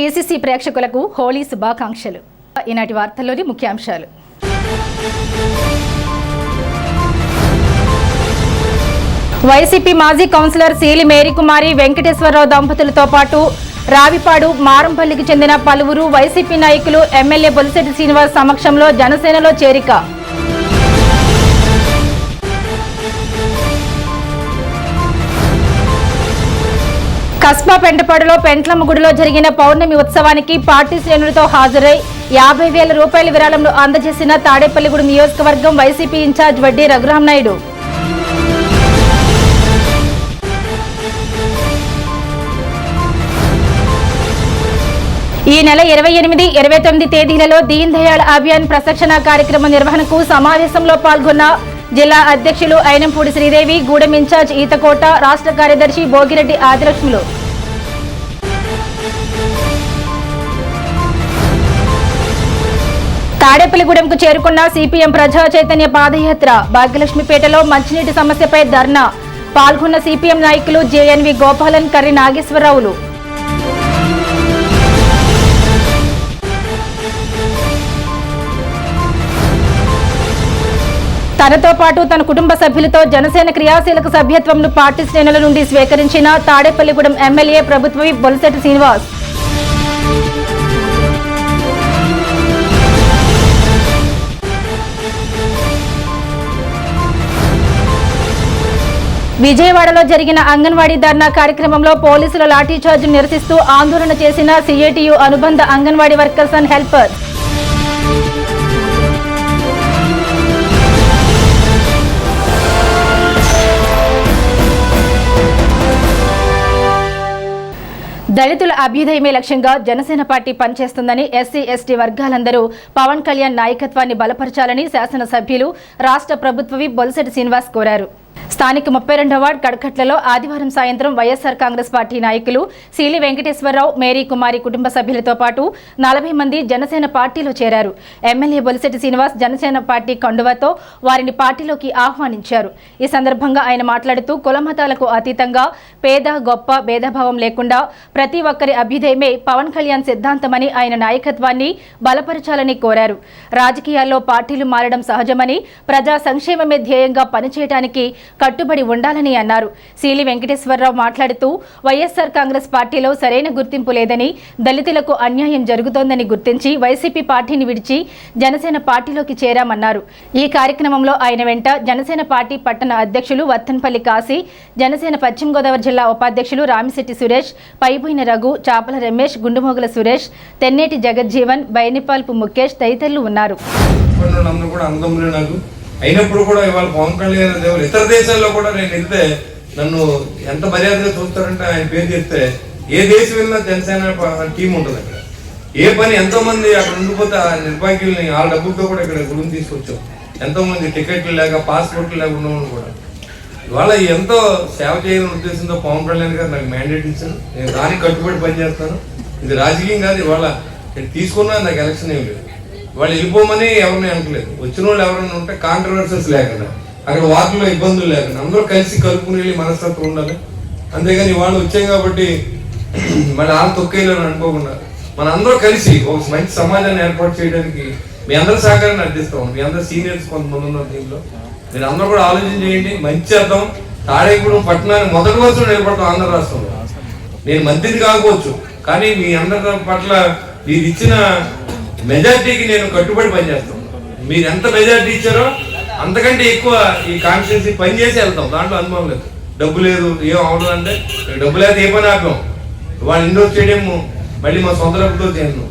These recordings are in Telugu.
పీసీసీ ప్రేక్షకులకు హోలీ శుభాకాంక్షలు. ఈనాటి వార్తల్లోని ముఖ్యాంశాలు. వైసీపీ మాజీ కౌన్సిలర్ సీలి మేరీకుమారి వెంకటేశ్వరరావు దంపతులతో పాటు రావిపాడు మారంపల్లికి చెందిన పలువురు వైసీపీ నాయకులు ఎమ్మెల్యే బొలిశెట్టి శ్రీనివాస్ సమక్షంలో జనసేనలో చేరిక. కస్బా పెంటపాడులో పెంట్లమ్మ గుడిలో జరిగిన పౌర్ణమి ఉత్సవానికి పార్టీ శ్రేణులతో హాజరై 50,000 రూపాయల విరాళంను అందజేసిన తాడేపల్లిగూడెం నియోజకవర్గం వైసీపీ ఇన్ఛార్జ్ వడ్డీ రఘురామనాయుడు. ఈ నెల 28, 29 తేదీలలో దీన్ దయాళ్ అభియాన్ ప్రశిక్షణ కార్యక్రమం నిర్వహణకు సమావేశంలో పాల్గొన్న జిల్లా అధ్యక్షులు అయినంపూడి శ్రీదేవి, గూడెం ఇన్ఛార్జ్ ఈతకోట, రాష్ట్ర కార్యదర్శి భోగిరెడ్డి ఆదిలక్ష్ములు. తాడేపల్లిగూడెంకు చేరుకున్న సిపిఎం ప్రజా చైతన్య పాదయాత్ర. భాగ్యలక్ష్మిపేటలో మంచినీటి సమస్యపై ధర్నా. పాల్గొన్న సిపిఎం నాయకులు జేఎన్వి గోపాలన్, కర్రి నాగేశ్వరరావులు. తనతో పాటు తన కుటుంబ సభ్యులతో జనసేన క్రియాశీలక సభ్యత్వంను పార్టీ శ్రేణుల నుండి స్వీకరించిన తాడేపల్లిగూడెం ఎమ్మెల్యే ప్రభుత్వ విప్ బొలిశెట్టి శ్రీనివాస్. విజయవాడలో జరిగిన అంగన్వాడీ ధర్నా కార్యక్రమంలో పోలీసుల లాఠీచార్జ్ నిరసిస్తూ ఆందోళన చేసిన సిఐటియు అనుబంధ అంగన్వాడీ వర్కర్స్ అండ్ హెల్పర్స్. దళితుల అభ్యుదయమే లక్ష్యంగా జనసేన పార్టీ పనిచేస్తుందని ఎస్సీ, ఎస్టీ వర్గాలందరూ పవన్ కళ్యాణ్ నాయకత్వాన్ని బలపరచాలని శాసనసభ్యులు, రాష్ట్ర ప్రభుత్వ విప్ బొలిశెట్టి శ్రీనివాస్ కోరారు. స్థానిక 32వ వార్డు కడకట్లలో ఆదివారం సాయంత్రం వైఎస్ఆర్ కాంగ్రెస్ పార్టీ నాయకులు సీలి వెంకటేశ్వరరావు, మేరీ కుమారి కుటుంబ సభ్యులతో పాటు 40 మంది జనసేన పార్టీలో చేరారు. ఎమ్మెల్యే బొలిశెట్టి శ్రీనివాస్ జనసేన పార్టీ కండువాతో వారిని పార్టీలోకి ఆహ్వానించారు. ఈ సందర్భంగా ఆయన మాట్లాడుతూ కులమతాలకు అతీతంగా పేద గొప్ప భేదభావం లేకుండా ప్రతి ఒక్కరి అభ్యుదయమే పవన్ కళ్యాణ్ సిద్ధాంతమని, ఆయన నాయకత్వాన్ని బలపరచాలని కోరారు. రాజకీయాల్లో పార్టీలు మారడం సహజమని, ప్రజా సంక్షేమమే ధ్యేయంగా పనిచేయడానికి కట్టుబడి ఉండాలని అన్నారు. సీలి వెంకటేశ్వరరావు మాట్లాడుతూ వైఎస్ఆర్ కాంగ్రెస్ పార్టీలో సరైన గుర్తింపు లేదని, దళితులకు అన్యాయం జరుగుతోందని గుర్తించి వైసీపీ పార్టీని విడిచి జనసేన పార్టీలోకి చేరామన్నారు. ఈ కార్యక్రమంలో ఆయన వెంట జనసేన పార్టీ పట్టణ అధ్యక్షులు వత్తన్పల్లి కాశీ, జనసేన పశ్చిమ గోదావరి జిల్లా ఉపాధ్యక్షులు రామిశెట్టి సురేష్, పైబోయిన రఘు, చాపల రమేష్, గుండుమోగుల సురేష్, తెన్నేటి జగజ్జీవన్, బైనిపాల్పు ముఖేష్ తదితరులు ఉన్నారు. అయినప్పుడు కూడా ఇవాళ పవన్ కళ్యాణ్ దేవుడు ఇతర దేశాల్లో కూడా నేను వెళ్తే నన్ను ఎంత మర్యాదగా చూస్తారంటే ఆయన పేరు చెప్తే ఏ దేశం వెళ్ళినా జనసేన టీం ఉంటుంది అక్కడ. ఏ పని ఎంతో మంది అక్కడ ఉండిపోతే ఆ నిర్భాగ్యుల్ని ఆ డబ్బులతో కూడా ఇక్కడ గురించి తీసుకొచ్చాం. ఎంతో మంది టికెట్లు లేక పాస్పోర్ట్లు లేకుండా కూడా ఇవాళ ఎంతో సేవ చేయాలని ఉద్దేశంతో పవన్ కళ్యాణ్ గారు నాకు మ్యాండేట్ ఇచ్చాను. నేను దానికి కట్టుబడి పనిచేస్తాను. ఇది రాజకీయం కాదు. ఇవాళ తీసుకున్నా నాకు ఎలక్షన్ ఏం లేదు. వాళ్ళు వెళ్ళిపోమని ఎవరిని అనట్లేదు. వచ్చిన వాళ్ళు ఎవరైనా ఉంటే కాంట్రవర్సీస్ లేకుండా, అక్కడ వాటిలో ఇబ్బందులు లేకుండా అందరూ కలిసి కలుపుకుని వెళ్ళి మనస్తత్వం ఉండాలి. అంతేగాని వాళ్ళు వచ్చాం కాబట్టి మన ఆళ్ళు తొక్కేయాలని అనుకోకుండా మన అందరూ కలిసి ఒక మంచి సమాజాన్ని ఏర్పాటు చేయడానికి మీ అందరి సహకారాన్ని అర్థిస్తాం. మీ అందరు సీనియర్స్ కొంతమంది ఉన్నారు దీంట్లో. మీరు అందరూ కూడా ఆలోచన చేయండి. మంచి చేద్దాం. తాడేపల్లిగూడెం పట్టణాన్ని మొదటి వరుసలో నిలబడతాం ఆంధ్ర రాష్ట్రంలో. నేను మంత్రిని కాకపోవచ్చు, కానీ మీ అందరి పట్ల మీరు ఇచ్చిన మెజార్టీకి నేను కట్టుబడి పనిచేస్తాను. మీరు ఎంత మెజార్టీ ఇచ్చారో అంతకంటే ఎక్కువ ఈ కాన్స్టిట్యూన్సీ పనిచేసి వెళ్తాం. దాంట్లో అనుభవం లేదు. డబ్బు లేదు, ఏం అవడం అంటే డబ్బు లేదు, ఏ పని ఆపాం. వాళ్ళ ఇండోర్ స్టేడియం మళ్ళీ మా సొంత డబ్బుతో చేయను.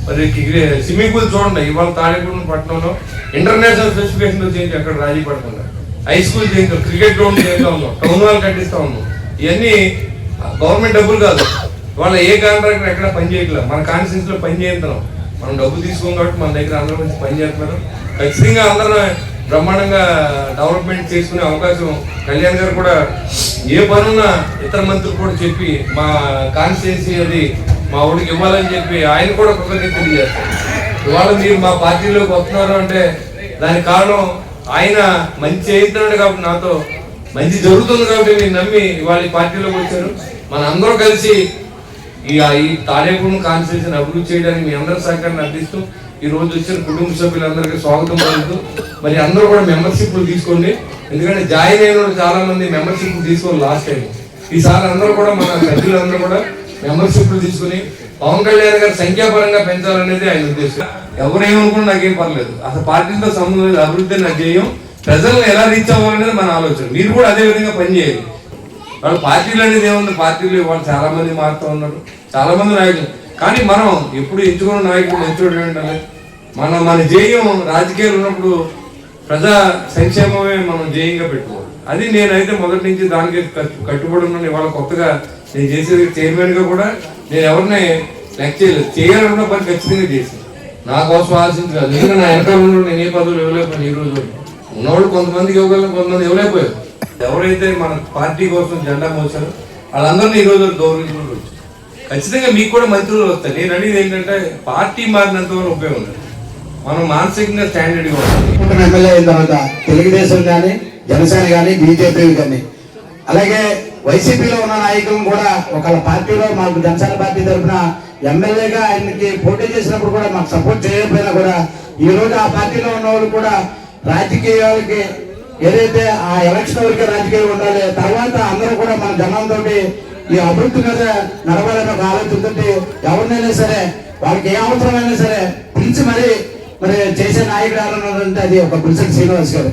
మరి స్విమ్మింగ్ పూల్ చూడండి, ఇవాళ తాడేపల్లిగూడెం పట్టణంలో ఇంటర్నేషనల్ స్పెసిఫికేషన్తో చేయించి అక్కడ రాజీ పడకుండా హై స్కూల్ చేయించాం, క్రికెట్ గ్రౌండ్ చేయిస్తా ఉన్నాం, టౌన్ హాల్ కట్టిస్తా ఉన్నాం. ఇవన్నీ గవర్నమెంట్ డబ్బులు కాదు. వాళ్ళ ఏ కాంట్రాక్టర్ ఎక్కడ పని చేయట్లేదు. మన కాన్స్టిట్యూన్సీ లో పని చేస్తున్నాం. మనం డబ్బు తీసుకోం కాబట్టి మన దగ్గర అందరూ మంచి పని చేస్తున్నారు. ఖచ్చితంగా అందరూ బ్రహ్మాండంగా డెవలప్మెంట్ చేసుకునే అవకాశం కళ్యాణ్ గారు కూడా ఏ పనున్నా ఇతర మంత్రులు కూడా చెప్పి మా కాన్స్టిట్యూన్సీ అది మా ఊరికి ఇవ్వాలని చెప్పి ఆయన కూడా కృతజ్ఞత తెలియజేస్తారు. ఇవాళ మీరు మా పార్టీలోకి వస్తున్నారు అంటే దానికి కారణం ఆయన మంచి చేస్తున్నాడు కాబట్టి, నాతో మంచి జరుగుతుంది కాబట్టి నేను నమ్మి ఇవాళ ఈ పార్టీలోకి వచ్చారు. మన అందరూ కలిసి ఈ తాడేపల్లి కాన్స్టిట్యూషన్ అభివృద్ధి చేయడానికి మీ అందరి సహకారాన్ని అందిస్తూ ఈ రోజు వచ్చిన కుటుంబ సభ్యులందరికీ స్వాగతం పలుకుతూ మరి అందరూ కూడా మెంబర్షిప్లు తీసుకోండి. ఎందుకంటే జాయిన్ అయిన వాళ్ళు చాలా మంది మెంబర్షిప్ తీసుకోవాలి లాస్ట్ టైం. ఈసారి అందరూ కూడా మన సభ్యులందరూ కూడా మెంబర్షిప్లు తీసుకుని పవన్ కళ్యాణ్ గారి సంఖ్యాపరంగా పెంచాలనేది ఆయన ఉద్దేశం. ఎవరేమనుకున్నా నాకేం పర్లేదు, అసలు పార్టీలతో సంబంధం లేదు, అభివృద్ధి నా ధ్యేయం. ప్రజలను ఎలా రీచ్ అవ్వాలనేది మన ఆలోచన. మీరు కూడా అదే విధంగా పనిచేయాలి. వాళ్ళు పార్టీలు అనేది ఏముంది, పార్టీలు వాళ్ళు చాలా మంది మారుతూ ఉన్నారు, చాలా మంది నాయకులు. కానీ మనం ఎప్పుడు ఎంచుకున్న నాయకుడు ఎంచుకోవడం ఏంటంటే మన ధ్యేయం రాజకీయాలు ఉన్నప్పుడు ప్రజా సంక్షేమమే మనం ధ్యేయంగా పెట్టుకోవాలి. అది నేనైతే మొదటి నుంచి దానికి కట్టుబడి ఉన్నాను. ఇవాళ కొత్తగా నేను చేసేది చైర్మన్గా కూడా నేను ఎవరిని లెక్క చేయలేదు. చేయాలన్న పని ఖచ్చితంగా చేసి నా కోసం ఆశించలేదు. ఎందుకంటే నా వెనకాల నేను ఏ పదవులు ఇవ్వలేకపోయాను. ఈ రోజు ఉన్నవాళ్ళు కొంతమందికి ఇవ్వగలను, కొంతమంది ఇవ్వలేకపోయారు. ఎవరైతే మన పార్టీ కోసం జెండా మోసారో వాళ్ళందరినీ ఈ రోజు గౌరవించుకుంటూ వచ్చారు. ఖచ్చితంగా మీకు కూడా మంత్రులు వస్తాయి. నేను అనేది ఏంటంటే పార్టీ మారినంత వరకు ఉపయోగం లేదు, మనం మానసికంగా స్టాండర్డ్గా ఉంటాం. ఎమ్మెల్యే అయిన తర్వాత తెలుగుదేశం కానీ, జనసేన కానీ, బీజేపీ కానీ, అలాగే వైసీపీలో ఉన్న నాయకులను కూడా ఒకళ్ళ పార్టీలో మాకు జనసేన పార్టీ తరఫున ఎమ్మెల్యేగా ఆయనకి పోటీ చేసినప్పుడు కూడా మాకు సపోర్ట్ చేయకపోయినా కూడా ఈ రోజు ఆ పార్టీలో ఉన్న వాళ్ళు కూడా రాజకీయాలకి ఏదైతే ఆ ఎలక్షన్ వరకే రాజకీయాలు ఉండాలి, తర్వాత అందరూ కూడా మన జనంతో ఈ అభివృద్ధి మీద నడవాలనే ఒక ఆలోచనతో ఎవరినైనా సరే వాళ్ళకి ఏ అవసరమైనా సరే పిలిచి మరి చేసే నాయకుడు ఎవరన్నారంటే అది ఒక బొలిశెట్టి శ్రీనివాస్ గారు.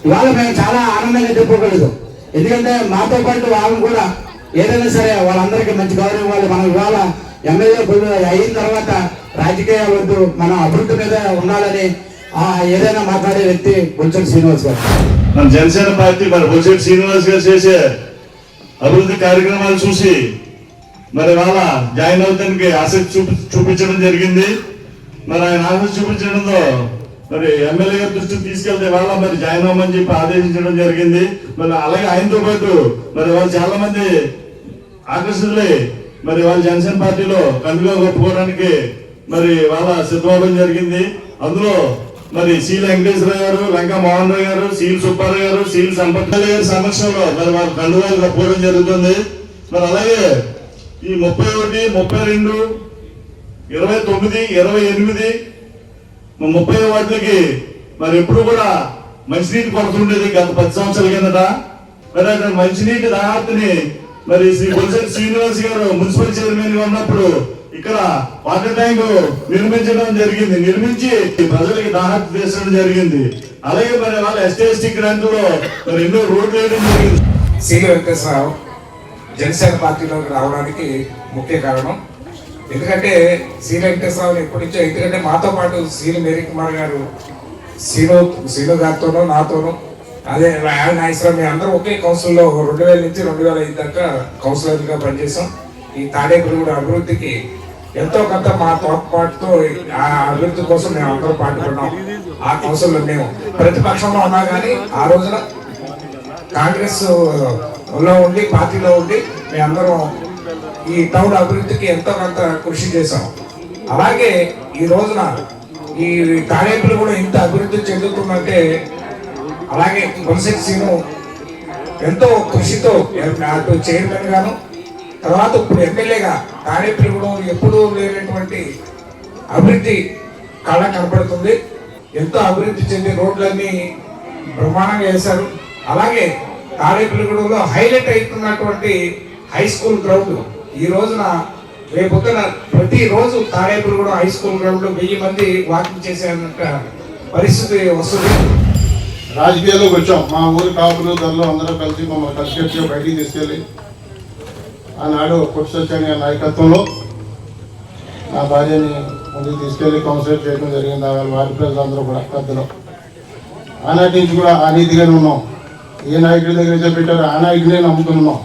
ఇవాళ మేము చాలా ఆనందంగా చెప్పుకోగలుగుతాం. ఎందుకంటే మాతో పాటు వాళ్ళని కూడా ఏదైనా సరే వాళ్ళందరికీ మంచి గౌరవం ఇవ్వాలి. మనం ఇవాళ ఎమ్మెల్యే అయిన తర్వాత రాజకీయాలు వద్దు, మనం అభివృద్ధి మీద ఉండాలని ఏదైనా మాట్లాడే వ్యక్తి బొలిశెట్టి శ్రీనివాస్ గారు. మన జనసేన పార్టీ మరి బొలిశెట్టి శ్రీనివాస్ గారు చేసే అభివృద్ధి కార్యక్రమాలు చూసి మరి వాళ్ళ జాయిన్ అవుతానికి ఆసక్తి చూపించడం జరిగింది. మరి ఆయన ఆసక్తి చూపించడంతో మరి ఎమ్మెల్యే గారి దృష్టికి తీసుకెళ్తే వాళ్ళ మరి జాయిన్ అవ్వమని చెప్పి ఆదేశించడం జరిగింది. మరి అలాగే ఆయనతో పాటు మరి వాళ్ళు చాలా మంది ఆకర్షితులై మరి వాళ్ళ జనసేన పార్టీలో కండుగా కప్పుకోవడానికి మరి వాళ్ళ సిద్ధమవడం జరిగింది. అందులో మరి సీల్ వెంకటేశ్వర గారు, లంకా మోహన్ రావు గారు, సీల్ సుబ్బారావు గారు, సీల్ సంపత్ గారి సమక్షంలో మరి వాళ్ళ కండుగాలు కప్పుకోవడం జరుగుతుంది. మరి అలాగే ఈ 31, 32, 29, 28, 30 వాటికి మరి ఎప్పుడు కూడా మంచినీటి కొరత ఉండేది గత 10 సంవత్సరాల కిందట. మరి అక్కడ మంచినీటి దాహార్తిని మరి శ్రీ బొలిశెట్టి శ్రీనివాస్ గారు మున్సిపల్ చైర్మన్ గా ఉన్నప్పుడు ఇక్కడ వాటర్ ట్యాంక్ నిర్మించడం జరిగింది. నిర్మించి ప్రజలకి దాహార్తి తీర్చడం జరిగింది. అలాగే మరి వాళ్ళ ఎస్టీ గ్రాంట్లో మరి ఎన్నో రోడ్లు వేయడం జరిగింది. సీల వెంకటేశ్వరరావు జనసేన పార్టీలోకి రావడానికి ముఖ్య కారణం. ఎందుకంటే సీల వెంకటేశ్వరరావు ఎప్పటి నుంచో, ఎందుకంటే మాతో పాటు సీలు మేరీ కుమార్ గారు, సీను గారితోనూ నాతోనూ అదే నాగేశ్వరం మేము అందరూ ఒకే కౌన్సిల్లో 2000 నుంచి 2005 దాకా కౌన్సిలర్గా పనిచేసాం. ఈ తాడేపల్లి అభివృద్ధికి ఎంతో కొంత మా తోడ్పాటుతో ఆ అభివృద్ధి కోసం మేము అందరూ పాటుపడ్డాం. ఆ కౌన్సిల్లో మేము ప్రతిపక్షంలో ఉన్నా కానీ ఆ రోజున కాంగ్రెస్ లో ఉండి పార్టీలో ఉండి మేమందరం ఈ టౌన్ అభివృద్ధికి ఎంతో కొంత కృషి చేశాం. అలాగే ఈ రోజున ఈ తాడేపల్లి కూడా ఇంత అభివృద్ధి చెందుతుందంటే అలాగే బొలిశెట్టి శ్రీను ఎంతో కృషితో అటు చైర్మన్ గాను, తర్వాత ఇప్పుడు ఎమ్మెల్యేగా తాడేపల్లి కూడా ఎప్పుడూ లేనటువంటి అభివృద్ధి కళ కనపడుతుంది. ఎంతో అభివృద్ధి చెంది రోడ్లన్నీ బ్రహ్మాండంగా వేశారు. అలాగే తాడేపల్లిగూడలో హైలైట్ అవుతున్నటువంటి హై స్కూల్ గ్రౌండ్ ఈ రోజున రేపొద్దున ప్రతిరోజు తాడేపల్లిగూడ హై స్కూల్ గ్రౌండ్ లో 1000 మంది వాకింగ్ చేసే పరిస్థితి వస్తుంది. రాజకీయాల్లోకి వచ్చాం. మా ఊరి కాపులు ధరలు అందరూ కలిసి మమ్మల్ని కలిసి బయటికి తీసుకెళ్ళి ఆనాడు పుట్సొచ్చని నాయకత్వంలో నా భార్యని ముందుకు తీసుకెళ్లి కౌన్సిలర్ చేయడం జరిగింది. వారి ప్రజలందరూ కూడా పెద్దలు ఆనాటి నుంచి కూడా ఆ నీతిగానే ఉన్నాం. ఏ నాయకుడి దగ్గర అయితే పెట్టారో ఆ నాయకుడినే నమ్ముతున్నాం.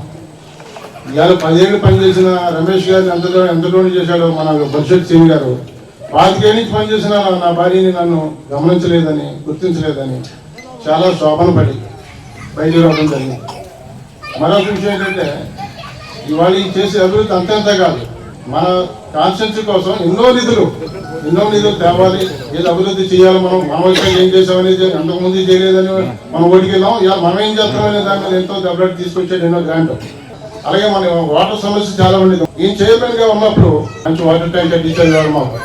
ఇవాళ 10 ఏళ్ళు పనిచేసిన రమేష్ గారిని ఎంతలోనే చేశాడు మన బొలిశెట్టి సింగ్ గారు. 25 ఏళ్ళ నుంచి పనిచేసిన నా భార్యని నన్ను గమనించలేదని, గుర్తించలేదని చాలా శోభన పడి బయటికి రావడం జరిగింది. మరొక విషయం ఏంటంటే ఇవాళ చేసే అభివృద్ధి అంతంతా కాదు, మన కాన్స్టిట్యూన్సీ కోసం ఎన్నో నిధులు తేవాలి. ఏది అభివృద్ధి చేయాలి, మనం ఇక్కడ ఏం చేసామనేది అంతకుముందు చేయలేదని మనం ఓడికి వెళ్ళాం. ఇవాళ మనం ఏం చేస్తామనే దాని మీద ఎంతో డెవలప్ తీసుకొచ్చాడు ఎన్నో గ్రాంట్. అలాగే మన వాటర్ సమస్య చాలా ఉండేది. ఈయన చైర్మన్గా ఉన్నప్పుడు మంచి వాటర్ ట్యాంక్ కట్టించారు గారు మాకు.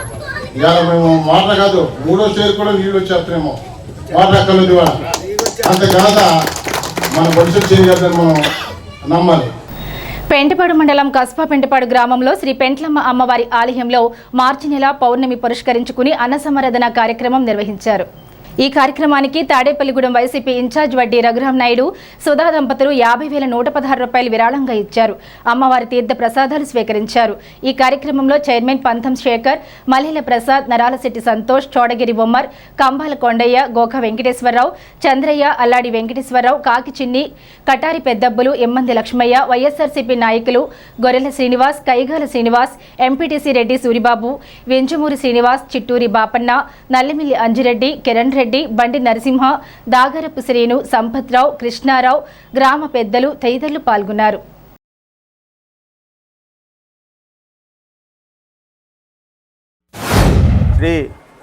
ఇవాళ మేము వాటర్ కాదు 3వ స్టేజ్ కూడా నీళ్ళు వచ్చేస్తున్నామో వాటర్ ఎక్కలేదు. ఇవాళ అంత ఘనత మన భవిష్యత్ చేయగలని మనం నమ్మాలి. పెంటపాడు మండలం కస్బా పెంటపాడు గ్రామంలో శ్రీ పెంట్లమ్మ అమ్మవారి ఆలయంలో మార్చి నెల పౌర్ణమి పురస్కరించుకుని అన్న సమారాధన కార్యక్రమం నిర్వహించారు. ఈ కార్యక్రమానికి తాడేపల్లిగూడెం వైసీపీ ఇన్ఛార్జ్ వడ్డీ రఘురాం నాయుడు, సుధా దంపతులు 50,116 రూపాయలు విరాళంగా ఇచ్చారు. అమ్మవారి తీర్థ ప్రసాదాలు స్వీకరించారు. ఈ కార్యక్రమంలో చైర్మన్ పంతం శేఖర్, మల్లెల ప్రసాద్, నరాలశెట్టి సంతోష్, చోడగిరి బొమ్మర్, కంబాల కొండయ్య, గోక వెంకటేశ్వరరావు, చంద్రయ్య, అల్లాడి వెంకటేశ్వరరావు, కాకి చిన్ని, కటారి పెద్దబ్బులు, ఎమ్మంది లక్ష్మయ్య, వైఎస్ఆర్సీపీ నాయకులు గొర్రెల శ్రీనివాస్, కైగాల శ్రీనివాస్, ఎంపీటీసీ రెడ్డి సూరిబాబు, వెంజమూరి శ్రీనివాస్, చిట్టూరి బాపన్న, నల్లిమిల్లి అంజిరెడ్డి, కిరణ్ రెడ్డి, బండి నరసింహ, దాగరపు శ్రీను, సంపత్రావు, కృష్ణారావు, గ్రామ పెద్దలు తదితరులు పాల్గొన్నారు. శ్రీ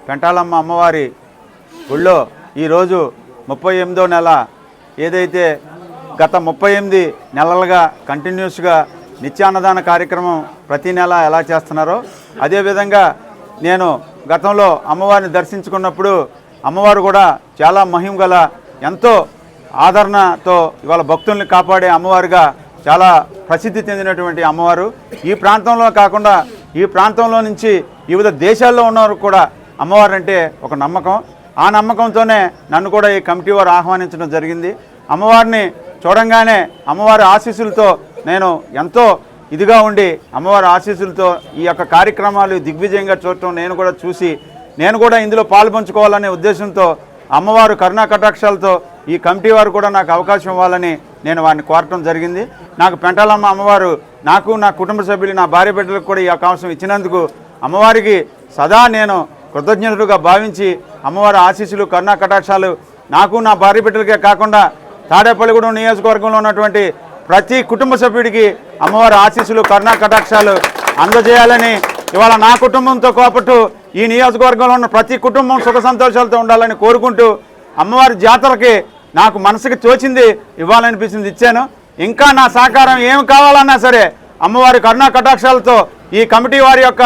పెంటాలమ్మ అమ్మవారి గుళ్ళో ఈరోజు 38వ నెల ఏదైతే గత 38 నెలలుగా కంటిన్యూస్గా నిత్యాన్నదాన కార్యక్రమం ప్రతి నెల ఎలా చేస్తున్నారో అదేవిధంగా నేను గతంలో అమ్మవారిని దర్శించుకున్నప్పుడు అమ్మవారు కూడా చాలా మహిమ గల ఎంతో ఆదరణతో ఇవాళ భక్తుల్ని కాపాడే అమ్మవారుగా చాలా ప్రసిద్ధి చెందినటువంటి అమ్మవారు. ఈ ప్రాంతంలో కాకుండా ఈ ప్రాంతంలో నుంచి వివిధ దేశాల్లో ఉన్నవారు కూడా అమ్మవారు అంటే ఒక నమ్మకం. ఆ నమ్మకంతోనే నన్ను కూడా ఈ కమిటీ వారు ఆహ్వానించడం జరిగింది. అమ్మవారిని చూడంగానే అమ్మవారి ఆశీస్సులతో నేను ఎంతో ఇదిగా ఉండి అమ్మవారి ఆశీస్సులతో ఈ యొక్క కార్యక్రమాలు దిగ్విజయంగా చూడటం నేను కూడా చూసి నేను కూడా ఇందులో పాల్పంచుకోవాలనే ఉద్దేశంతో అమ్మవారు కరుణా కటాక్షాలతో ఈ కమిటీ వారు కూడా నాకు అవకాశం ఇవ్వాలని నేను వారిని కోరటం జరిగింది. నాకు పెంటాలమ్మ అమ్మవారు నాకు నా కుటుంబ సభ్యులు నా భార్య బిడ్డలకు కూడా ఈ అవకాశం ఇచ్చినందుకు అమ్మవారికి సదా నేను కృతజ్ఞతలుగా భావించి అమ్మవారి ఆశీస్సులు కరుణా కటాక్షాలు నాకు నా భార్య బిడ్డలకే కాకుండా తాడేపల్లిగూడెం నియోజకవర్గంలో ఉన్నటువంటి ప్రతి కుటుంబ సభ్యుడికి అమ్మవారి ఆశీస్సులు కరుణా కటాక్షాలు అందజేయాలని ఇవాళ నా కుటుంబంతో పాటు ఈ నియోజకవర్గంలో ఉన్న ప్రతి కుటుంబం సుఖ సంతోషాలతో ఉండాలని కోరుకుంటూ అమ్మవారి జాతరకి నాకు మనసుకి తోచింది ఇవ్వాలనిపించింది ఇచ్చాను. ఇంకా నా సహకారం ఏమి కావాలన్నా సరే అమ్మవారి కరుణా కటాక్షాలతో ఈ కమిటీ వారి యొక్క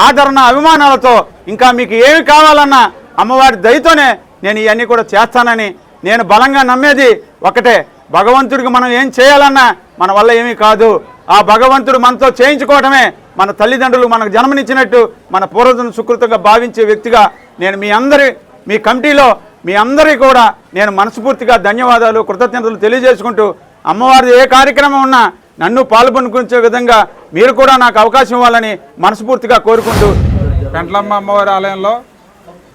ఆదరణ అభిమానాలతో ఇంకా మీకు ఏమి కావాలన్నా అమ్మవారి దయతోనే నేను ఇవన్నీ కూడా చేస్తానని నేను బలంగా నమ్మేది ఒకటే, భగవంతుడికి మనం ఏం చేయాలన్నా మన వల్ల ఏమీ కాదు. ఆ భగవంతుడు మనతో చేయించుకోవడమే మన తల్లిదండ్రులు మనకు జన్మనిచ్చినట్టు మన పూర్వజన్మ సుకృతంగా భావించే వ్యక్తిగా నేను మీ కమిటీలో మీ అందరికీ కూడా నేను మనస్ఫూర్తిగా ధన్యవాదాలు కృతజ్ఞతలు తెలియజేసుకుంటూ అమ్మవారి ఏ కార్యక్రమం ఉన్నా నన్ను పాల్పొందుకునే విధంగా మీరు కూడా నాకు అవకాశం ఇవ్వాలని మనస్ఫూర్తిగా కోరుకుంటూ పెంట్లమ్మ అమ్మవారి ఆలయంలో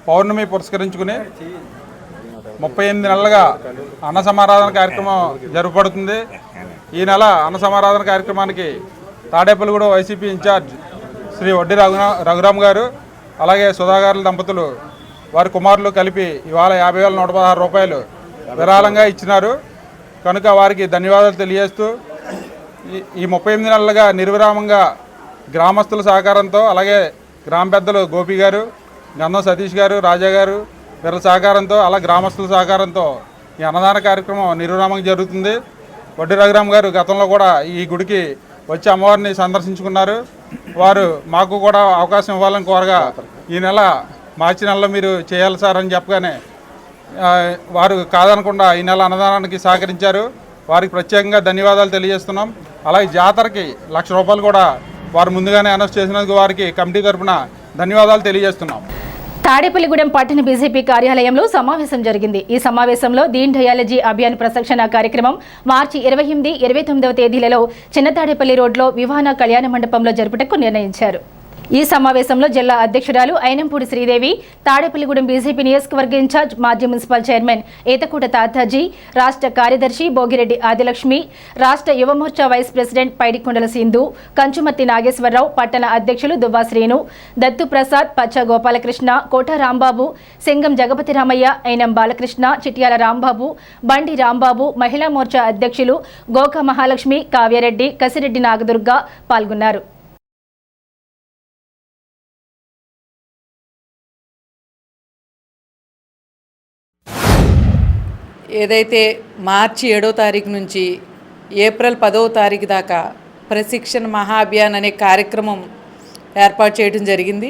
పౌర్ణమి పురస్కరించుకుని 38 నెలలుగా అన్న సమారాధన కార్యక్రమం జరుపబడుతుంది. ఈ నెల అన్న సమారాధన కార్యక్రమానికి తాడేపల్లిగూడెం వైసీపీ ఇన్ఛార్జ్ శ్రీ వడ్డీ రఘురాం గారు అలాగే సుధాగారుల దంపతులు వారి కుమారులు కలిపి ఇవాళ 50,116 రూపాయలు విరాళంగా ఇచ్చినారు కనుక వారికి ధన్యవాదాలు తెలియజేస్తూ ఈ 38 నెలలుగా నిర్విరామంగా గ్రామస్తుల సహకారంతో అలాగే గ్రామ పెద్దలు గోపి గారు, గంధం సతీష్ గారు, రాజా గారు వీళ్ళ సహకారంతో అలా గ్రామస్తుల సహకారంతో ఈ అన్నదాన కార్యక్రమం నిర్విరామంగా జరుగుతుంది. వడ్డీ రఘురాం గారు గతంలో కూడా ఈ గుడికి వచ్చి అమ్మవారిని సందర్శించుకున్నారు. వారు మాకు కూడా అవకాశం ఇవ్వాలని కోరగా ఈ నెల మార్చి నెలలో మీరు చేయాలి సార్ అని చెప్పగానే వారు కాదనకుండా ఈ నెల అన్నదానానికి సహకరించారు. వారికి ప్రత్యేకంగా ధన్యవాదాలు తెలియజేస్తున్నాం. అలాగే జాతరకి 1,00,000 రూపాయలు కూడా వారు ముందుగానే అనౌన్స్ చేసినందుకు వారికి కమిటీ తరఫున ధన్యవాదాలు తెలియజేస్తున్నాం. తాడేపల్లిగూడెం పట్టణ బీజేపీ కార్యాలయంలో సమావేశం జరిగింది. ఈ సమావేశంలో దీన్ డయాలజీ అభియాన్ ప్రశిక్షణ కార్యక్రమం మార్చి 28, 29వ తేదీలలో చిన్న తాడేపల్లి రోడ్లో వివాహ కళ్యాణ మండపంలో జరుపుటకు నిర్ణయించారు. ఈ సమావేశంలో జిల్లా అధ్యక్షురాలు ఐనంపూడి శ్రీదేవి, తాడేపల్లిగూడెం బీజేపీ నియోజకవర్గ ఇన్ఛార్జ్ మాజీ మున్సిపల్ చైర్మన్ ఏతకూట తాతాజీ, రాష్ట్ర కార్యదర్శి భోగిరెడ్డి ఆదిలక్ష్మి, రాష్ట్ర యువమోర్చా వైస్ ప్రెసిడెంట్ పైడికొండల సింధు, కంచుమర్తి నాగేశ్వరరావు, పట్టణ అధ్యక్షులు దువ్వా శ్రీను, దత్తు ప్రసాద్, పచ్చ గోపాలకృష్ణ, కోట రాంబాబు, సింగం జగపతి రామయ్య, ఐనం బాలకృష్ణ, చిట్యాల రాంబాబు, బండి రాంబాబు, మహిళా మోర్చా అధ్యక్షులు గోక మహాలక్ష్మి, కావ్యారెడ్డి, కసిరెడ్డి నాగదుర్గ పాల్గొన్నారు. ఏదైతే మార్చి 7వ తారీఖు నుంచి ఏప్రిల్ 10వ తారీఖు దాకా ప్రశిక్షణ మహాఅభియాన్ అనే కార్యక్రమం ఏర్పాటు చేయడం జరిగింది.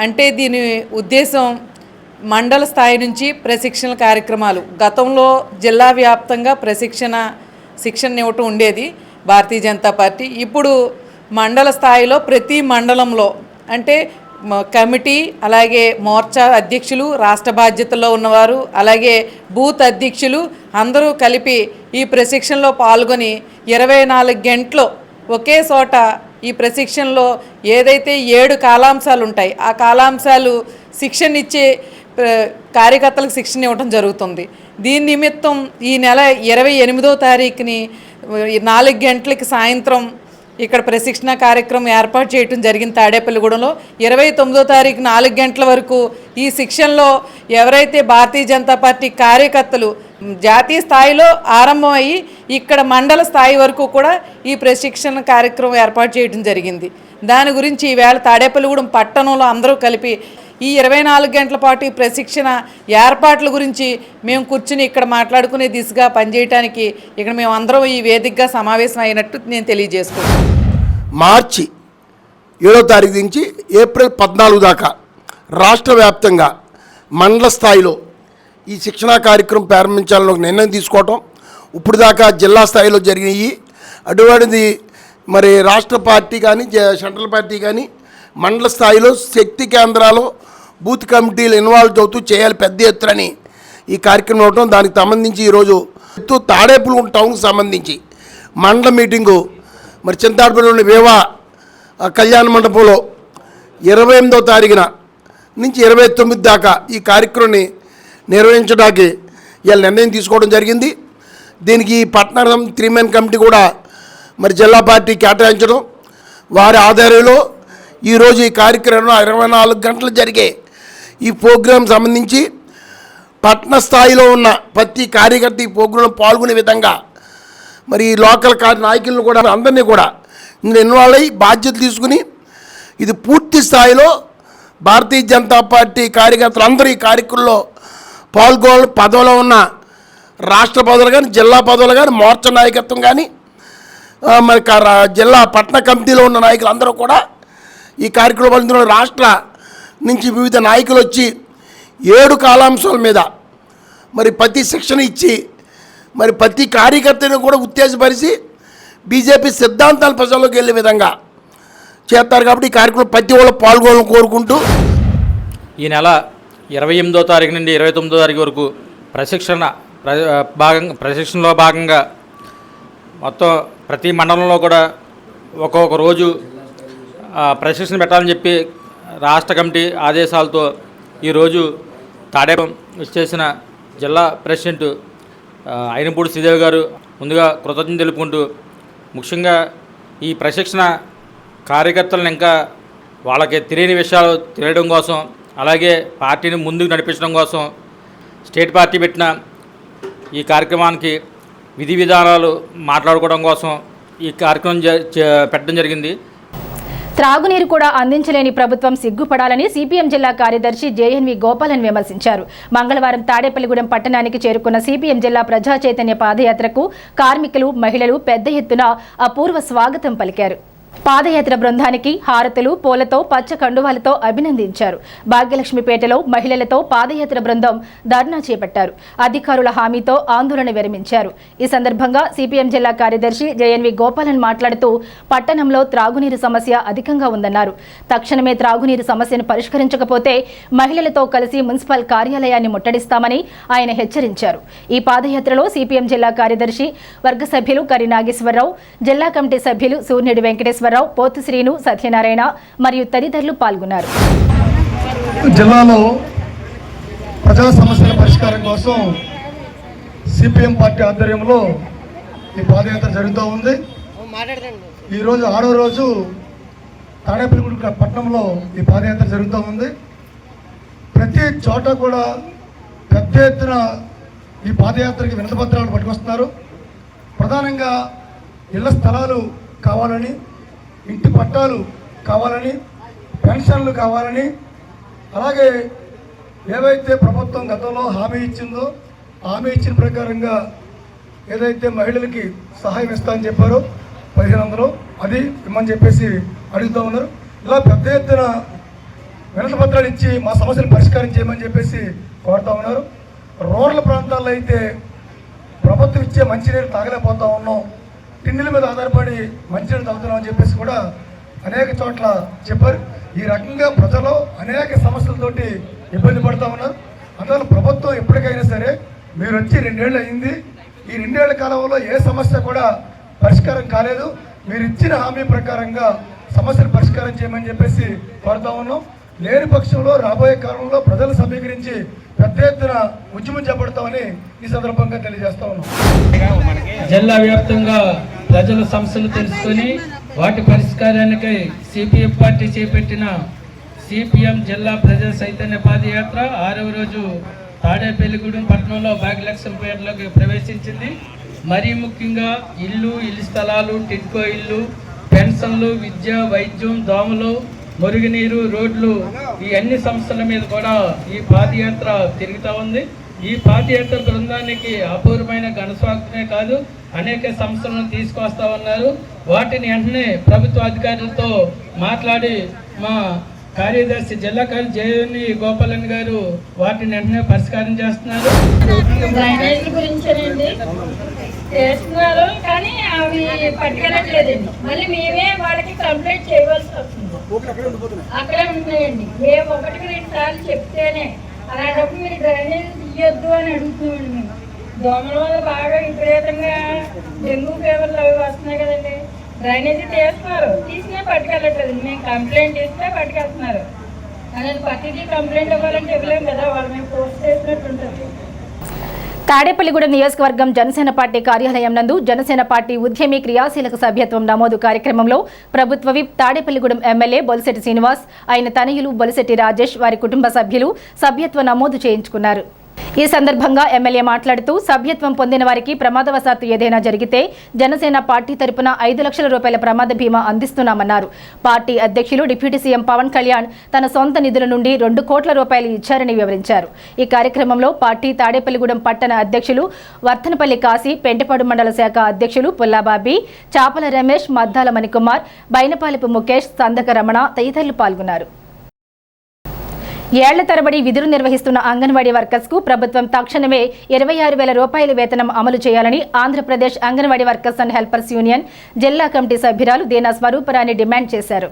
అంటే దీని ఉద్దేశం మండల స్థాయి నుంచి ప్రశిక్షణ కార్యక్రమాలు, గతంలో జిల్లా వ్యాప్తంగా శిక్షణ ఇవ్వటం ఉండేది భారతీయ జనతా పార్టీ. ఇప్పుడు మండల స్థాయిలో ప్రతి మండలంలో అంటే కమిటీ, అలాగే మోర్చా అధ్యక్షులు, రాష్ట్ర బాధ్యతల్లో ఉన్నవారు, అలాగే బూత్ అధ్యక్షులు అందరూ కలిపి ఈ ప్రశిక్షణలో పాల్గొని 24 గంటలు ఒకే చోట ఈ ప్రశిక్షణలో ఏదైతే 7 కాలాంశాలు ఉంటాయి ఆ కాలాంశాలు శిక్షణ ఇచ్చే కార్యకర్తలకు శిక్షణ ఇవ్వడం జరుగుతుంది. దీని నిమిత్తం ఈ నెల 28వ తారీఖుని 4 గంటలకి సాయంత్రం ఇక్కడ ప్రశిక్షణ కార్యక్రమం ఏర్పాటు చేయడం జరిగింది తాడేపల్లిగూడెంలో. 29వ తారీఖు 4 గంటల వరకు ఈ శిక్షణలో ఎవరైతే భారతీయ జనతా పార్టీ కార్యకర్తలు జాతీయ స్థాయిలో ఆరంభమయ్యి ఇక్కడ మండల స్థాయి వరకు కూడా ఈ ప్రశిక్షణ కార్యక్రమం ఏర్పాటు చేయడం జరిగింది. దాని గురించి ఈవేళ తాడేపల్లిగూడెం పట్టణంలో అందరూ కలిపి ఈ 24 గంటల పాటు ఈ ప్రశిక్షణ ఏర్పాట్ల గురించి మేము కూర్చుని ఇక్కడ మాట్లాడుకునే దిశగా పనిచేయడానికి ఇక్కడ మేము అందరం ఈ వేదికగా సమావేశం అయినట్టు నేను తెలియజేసుకుంటాను. మార్చి 7వ తారీఖు నుంచి ఏప్రిల్ 14 దాకా రాష్ట్ర వ్యాప్తంగా మండల స్థాయిలో ఈ శిక్షణా కార్యక్రమం ప్రారంభించాలని ఒక నిర్ణయం తీసుకోవటం, ఇప్పుడు దాకా జిల్లా స్థాయిలో జరిగినాయి. అటువంటిది మరి రాష్ట్ర పార్టీ కానీ సెంట్రల్ పార్టీ కానీ మండల స్థాయిలో శక్తి కేంద్రాలు, బూత్ కమిటీలు ఇన్వాల్వ్ అవుతూ చేయాలి పెద్ద ఎత్తునని ఈ కార్యక్రమం అవటం. దానికి సంబంధించి ఈరోజు తాడేపల్లిగూడెం టౌన్కి సంబంధించి మండల మీటింగు మరి చింతాడపల్లిలోని వేవా కళ్యాణ మండపంలో 28వ తారీఖున నుంచి 29 దాకా ఈ కార్యక్రమాన్ని నిర్వహించడానికి ఇవాళ నిర్ణయం తీసుకోవడం జరిగింది. దీనికి పట్టణం 3-man కమిటీ కూడా మరి జిల్లా పార్టీ కేటాయించడం, వారి ఆధ్వర్యంలో ఈరోజు ఈ కార్యక్రమం 24 గంటలు జరిగే ఈ ప్రోగ్రాం సంబంధించి పట్టణ స్థాయిలో ఉన్న ప్రతి కార్యకర్త ఈ ప్రోగ్రాంలో పాల్గొనే విధంగా మరి లోకల్ నాయకులను కూడా అందరినీ కూడా ఇందులో ఇన్వాల్వ్ అయ్యి బాధ్యత తీసుకుని ఇది పూర్తి స్థాయిలో భారతీయ జనతా పార్టీ కార్యకర్తలు అందరూ ఈ కార్యక్రమంలో పాల్గొన పదవిలో ఉన్న రాష్ట్ర పదవులు కానీ జిల్లా పదవులు కానీ మోర్చా నాయకత్వం కానీ మరి జిల్లా పట్టణ కమిటీలో ఉన్న నాయకులు అందరూ కూడా ఈ కార్యక్రమం ఇందులో రాష్ట్ర నుంచి వివిధ నాయకులు వచ్చి 7 కాలాంశాల మీద మరి ప్రతి శిక్షణ ఇచ్చి మరి ప్రతి కార్యకర్తను కూడా ఉత్తేజపరిచి బీజేపీ సిద్ధాంతాలు ప్రజల్లోకి వెళ్ళే విధంగా చేస్తారు. కాబట్టి ఈ కార్యక్రమం ప్రతి వాళ్ళు పాల్గొనాలని కోరుకుంటూ ఈ నెల 28వ తారీఖు నుండి 29వ తారీఖు వరకు ప్రశిక్షణలో భాగంగా మొత్తం ప్రతి మండలంలో కూడా ఒక్కొక్క రోజు ప్రశిక్షణ పెట్టాలని చెప్పి రాష్ట్ర కమిటీ ఆదేశాలతో ఈరోజు తాడేపల్లి వచ్చేసిన జిల్లా ప్రెసిడెంట్ అయినపూడి శ్రీదేవి గారు ముందుగా కృతజ్ఞతలు తెలుపుకుంటూ, ముఖ్యంగా ఈ ప్రశిక్షణ కార్యకర్తలను ఇంకా వాళ్ళకి తెలియని విషయాలు తెలియడం కోసం, అలాగే పార్టీని ముందుకు నడిపించడం కోసం స్టేట్ పార్టీ పెట్టిన ఈ కార్యక్రమానికి విధి విధానాలు మాట్లాడుకోవడం కోసం ఈ కార్యక్రమం పెట్టడం జరిగింది. త్రాగునీరు కూడా అందించలేని ప్రభుత్వం సిగ్గుపడాలని సిపిఎం జిల్లా కార్యదర్శి జేఎన్వి గోపాలన్ విమర్శించారు. మంగళవారం తాడేపల్లిగూడెం పట్టణానికి చేరుకున్న సిపిఎం జిల్లా ప్రజా చైతన్య పాదయాత్రకు కార్మికులు, మహిళలు పెద్ద ఎత్తున అపూర్వ స్వాగతం పలికారు. పాదయాత్ర బృందానికి హారతులు, పూలతో, పచ్చ కండువాలతో అభినందించారు. భాగ్యలక్ష్మిపేటలో మహిళలతో పాదయాత్ర బృందం ధర్నా చేపట్టారు. అధికారుల హామీతో ఆందోళన విరమించారు. ఈ సందర్భంగా సిపిఎం జిల్లా కార్యదర్శి జేఎన్వి గోపాలన్ మాట్లాడుతూ పట్టణంలో త్రాగునీరు సమస్య అధికంగా ఉందన్నారు. తక్షణమే త్రాగునీరు సమస్యను పరిష్కరించకపోతే మహిళలతో కలిసి మున్సిపల్ కార్యాలయాన్ని ముట్టడిస్తామని ఆయన హెచ్చరించారు. ఈ పాదయాత్రలో సిపిఎం జిల్లా కార్యదర్శి వర్గ సభ్యులు కరి నాగేశ్వరరావు, జిల్లా కమిటీ సభ్యులు సూర్యుడి వెంకటేశ్వరరావు, పోతు శ్రీను, సత్యనారాయణ మరియు తదితరులు పాల్గొన్నారు. జిల్లాలో ప్రజా సమస్యల పరిష్కారం కోసం సిపిఎం పార్టీ ఆధ్వర్యంలో ఈ పాదయాత్ర జరుగుతూ ఉంది. ఈరోజు 6వ రోజు తాడేపల్లిగూడెం పట్టణంలో ఈ పాదయాత్ర జరుగుతూ ఉంది. ప్రతి చోట కూడా పెద్ద ఎత్తున ఈ పాదయాత్రకి వినతిపత్రాలు పట్టుకొస్తున్నారు. ప్రధానంగా ఇళ్ల స్థలాలు కావాలని, ఇంటి పట్టాలు కావాలని, పెన్షన్లు కావాలని, అలాగే ఏవైతే ప్రభుత్వం గతంలో హామీ ఇచ్చిందో హామీ ఇచ్చిన ప్రకారంగా ఏదైతే మహిళలకి సహాయం ఇస్తామని చెప్పారో 1500 అది ఇమ్మని చెప్పేసి అడుగుతూ ఉన్నారు. ఇలా పెద్ద ఎత్తున వినతి పత్రాలు ఇచ్చి మా సమస్యలు పరిష్కారం చేయమని చెప్పేసి కోరుతూ ఉన్నారు. రూరల్ ప్రాంతాల్లో అయితే ప్రభుత్వం ఇచ్చే మంచినీరు తాగలేకపోతూ ఉన్నాం, టిన్నుల మీద ఆధారపడి మంచినీరు తాగుతున్నాం అని చెప్పేసి కూడా అనేక చోట్ల చెప్పారు. ఈ రకంగా ప్రజలు అనేక సమస్యలతోటి ఇబ్బంది పడుతూ ఉన్నారు. అందువల్ల ప్రభుత్వం ఎప్పటికైనా సరే మీరు వచ్చి 2 ఏళ్ళు అయింది, ఈ 2 ఏళ్ల కాలంలో ఏ సమస్య కూడా పరిష్కారం కాలేదు. మీరు ఇచ్చిన హామీ ప్రకారంగా సమస్యలు పరిష్కారం చేయమని చెప్పేసి కోరుతా ఉన్నాం. లేని పక్షంలో రాబోయే కాలంలో ప్రజలు సమీకరించి పెద్ద ఎత్తున ఉద్యమం చేపడతామని ఈ సందర్భంగా తెలియజేస్తా ఉన్నాం. జిల్లా వ్యాప్తంగా ప్రజల సమస్యలు తెలుసుకొని వాటి పరిష్కారానికి సిపిఎం పార్టీ చేపట్టిన సిపిఎం జిల్లా ప్రజా చైతన్య పాదయాత్ర 6వ రోజు తాడేపల్లిగూడెం పట్టణంలో భాగ్యలక్ష్మీపేటలోకి ప్రవేశించింది. మరీ ముఖ్యంగా ఇల్లు స్థలాలు, టిడ్కో ఇల్లు, పెన్షన్లు, విద్య, వైద్యం, దోమలు, మురుగునీరు, రోడ్లు, ఈ అన్ని సమస్యల మీద కూడా ఈ పాదయాత్ర తిరుగుతూ ఉంది. ఈ పాదయాత్ర బృందానికి అపూర్వమైన ఘనస్వాగతమే కాదు, అనేక సమస్యలను తీసుకొస్తా ఉన్నారు. వాటిని వెంటనే ప్రభుత్వ అధికారులతో మాట్లాడి మా కార్యదర్శి జిల్లా కార్యదర్శి జేఎన్ గోపాలన్ గారు వాటిని వెంటనే పరిష్కారం చేస్తున్నారు. డ్రైనేజ్ గురించేనండి చేస్తున్నారు, కానీ అవి పట్టుకెళ్ళట్లేదండి. మళ్ళీ మేమే వాళ్ళకి కంప్లైంట్ చేయవలసి వస్తుంది. అక్కడే ఉన్నాయండి. మేము 1-2 సార్లు చెప్తేనే అలాంటప్పుడు మీరు డ్రైనేజ్ తీయొద్దు అని అడుగుతున్నామండి. మేము దోమల వల్ల బాగా విపరీతంగా డెంగ్యూ ఫీవర్లు అవి వస్తున్నాయి కదండి. డ్రైనేజీ తీస్తున్నారు, తీసినా పట్టుకెళ్ళట్లేదు. మేము కంప్లైంట్ ఇస్తే పట్టుకెళ్తున్నారు. అనేది ప్రతిదీ కంప్లైంట్ ఇవ్వాలంటే ఇవ్వలేము కదా, వాళ్ళు మేము పోస్ట్ చేసినట్టు ఉంటుంది. తాడేపల్లిగూడెం నియోజకవర్గం జనసేన పార్టీ కార్యాలయం నందు జనసేన పార్టీ ఉద్యమి క్రియాశీలక సభ్యత్వం నమోదు కార్యక్రమంలో ప్రభుత్వ విప్ తాడేపల్లిగూడెం ఎమ్మెల్యే బొలిశెట్టి శ్రీనివాస్, ఆయన తనయులు బొలిశెట్టి రాజేష్, వారి కుటుంబ సభ్యులు సభ్యత్వ నమోదు చేయించుకున్నారు. ఈ సందర్భంగా ఎమ్మెల్యే మాట్లాడుతూ సభ్యత్వం పొందిన వారికి ప్రమాదవశాత్తు ఏదైనా జరిగితే జనసేన పార్టీ తరపున 5 లక్షల రూపాయల ప్రమాద బీమా అందిస్తున్నామన్నారు. పార్టీ అధ్యక్షులు డిప్యూటీ సీఎం పవన్ కళ్యాణ్ తన సొంత నిధుల నుండి 2 కోట్ల రూపాయలు ఇచ్చారని వివరించారు. ఈ కార్యక్రమంలో పార్టీ తాడేపల్లిగూడెం పట్టణ అధ్యక్షులు వర్ధనపల్లి కాశీ, పెంటపాడు మండల శాఖ అధ్యక్షులు పుల్లాబాబి, చాపల రమేష్, మద్దాల మణికుమార్, బైనపాలెపు ముఖేష్, సందక రమణ తదితరులు పాల్గొన్నారు. ఏళ్ల తరబడి విధులు నిర్వహిస్తున్న అంగన్వాడీ వర్కర్స్ కు ప్రభుత్వం తక్షణమే 26,000 రూపాయల వేతనం అమలు చేయాలని Andhra Pradesh anganwadi workers and helpers union జిల్లా కమిటీ సభ్యురాలు దీనా స్వరూపరాణి డిమాండ్ చేశారు.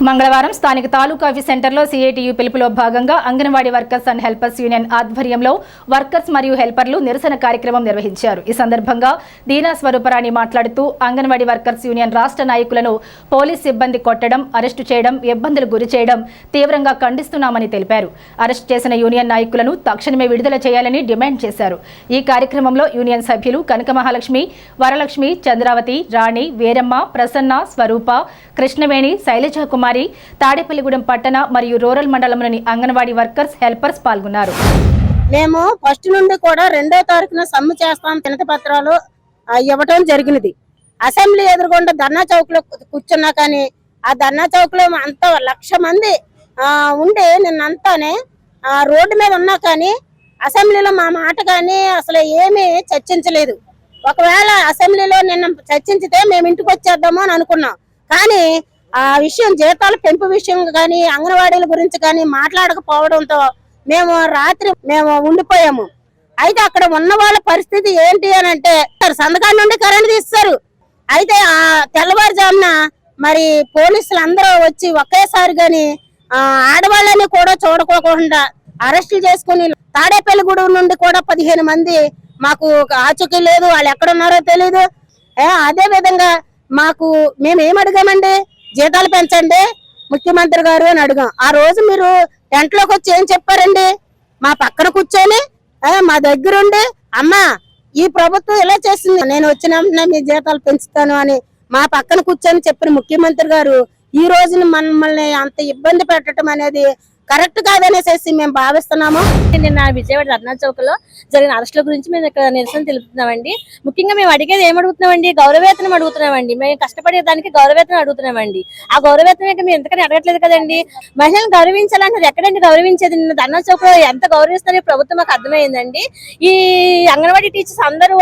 మంగళవారం స్థానిక తాలూకా ఆఫీస్ సెంటర్లో సిఐటియు పిలుపులో భాగంగా anganwadi workers and helpers union ఆధ్వర్యంలో వర్కర్స్ మరియు హెల్పర్లు నిరసన కార్యక్రమం నిర్వహించారు. ఈ సందర్భంగా దీనా స్వరూపరాణి మాట్లాడుతూ అంగన్వాడీ వర్కర్స్ యూనియన్ రాష్ట్ర నాయకులను పోలీస్ సిబ్బంది కొట్టడం, అరెస్టు చేయడం, ఇబ్బందులు గురి చేయడం తీవ్రంగా ఖండిస్తున్నామని తెలిపారు. అరెస్టు చేసిన యూనియన్ నాయకులను తక్షణమే విడుదల చేయాలని డిమాండ్ చేశారు. ఈ కార్యక్రమంలో యూనియన్ సభ్యులు కనక మహాలక్ష్మి, వరలక్ష్మి, చంద్రావతి, రాణి, వీరమ్మ, ప్రసన్న, స్వరూప, కృష్ణవేణి, శైలజ కుమారి, తాడేపల్లిగూడెం పట్టణ మరియు రూరల్ మండలంలోని అంగన్వాడీ వర్కర్స్, హెల్పర్స్ పాల్గొన్నారు. మేము ఫస్ట్ నుండి కూడా 2వ తారీఖున సమ్మె చేస్తాం వినతి పత్రాలు ఇవ్వటం జరిగినది. అసెంబ్లీ ఎదురుగుండా ధర్నా చౌక్ లో కూర్చున్నా కానీ ఆ ధర్నా చౌక్ లో అంత 1,00,000 మంది ఉండి నిన్నంతానే రోడ్డు మీద ఉన్నా కానీ అసెంబ్లీలో మా మాట కానీ అసలు ఏమీ చర్చించలేదు. ఒకవేళ అసెంబ్లీలో నిన్న చర్చించితే మేము ఇంటికి వచ్చేద్దాము అని అనుకున్నాం. కానీ ఆ విషయం జీతాల పెంపు విషయం కానీ అంగన్వాడీల గురించి కానీ మాట్లాడకపోవడంతో రాత్రి మేము ఉండిపోయాము. అయితే అక్కడ ఉన్న వాళ్ళ పరిస్థితి ఏంటి అని అంటే సంతకాల నుండి కరెంట్ తీస్తారు. అయితే ఆ తెల్లవారుజామున మరి పోలీసులు అందరూ వచ్చి ఒకేసారి గాని ఆడవాళ్ళని కూడా చూడకోకుండా అరెస్టులు చేసుకుని తాడేపల్లిగూడెం నుండి కూడా 15 మంది మాకు ఆచూకీ లేదు, వాళ్ళు ఎక్కడున్నారో తెలియదు. అదే విధంగా మేము ఏం అడిగామండి, జీతాలు పెంచండి ముఖ్యమంత్రి గారు అని అడిగాం. ఆ రోజు మీరు టెంట్లోకి వచ్చి ఏం చెప్పారండి, మా పక్కన కూర్చొని మా దగ్గరుండి అమ్మా ఈ ప్రభుత్వం ఇలా చేసింది, నేను వచ్చిన వెంటనే మీ జీతాలు పెంచుతాను అని మా పక్కన కూర్చొని చెప్పిన ముఖ్యమంత్రి గారు ఈ రోజున మమ్మల్ని అంత ఇబ్బంది పెట్టడం అనేది కరెక్ట్ కాదనేసి మేము భావిస్తున్నాము. నిన్న విజయవాడ ధర్నా చౌక్ లో జరిగిన అరెస్టుల గురించి మేము ఇక్కడ నిరసన తెలుపుతున్నామండి. ముఖ్యంగా మేము అడిగేది ఏమడుగుతున్నామండి, గౌరవవేతనం అడుగుతున్నామండి. మేము కష్టపడేదానికి గౌరవవేతనం అడుగుతున్నామండి. ఆ గౌరవవేతనం మేము ఎంతకని అడగట్లేదు కదండి. మహిళలను గౌరవించాలంటే ఎక్కడండి గౌరవించేది? నిన్న ధర్నా చౌక్ లో ఎంత గౌరవిస్తారో ప్రభుత్వం మాకు అర్థమైందండి. ఈ అంగన్వాడీ టీచర్స్ అందరూ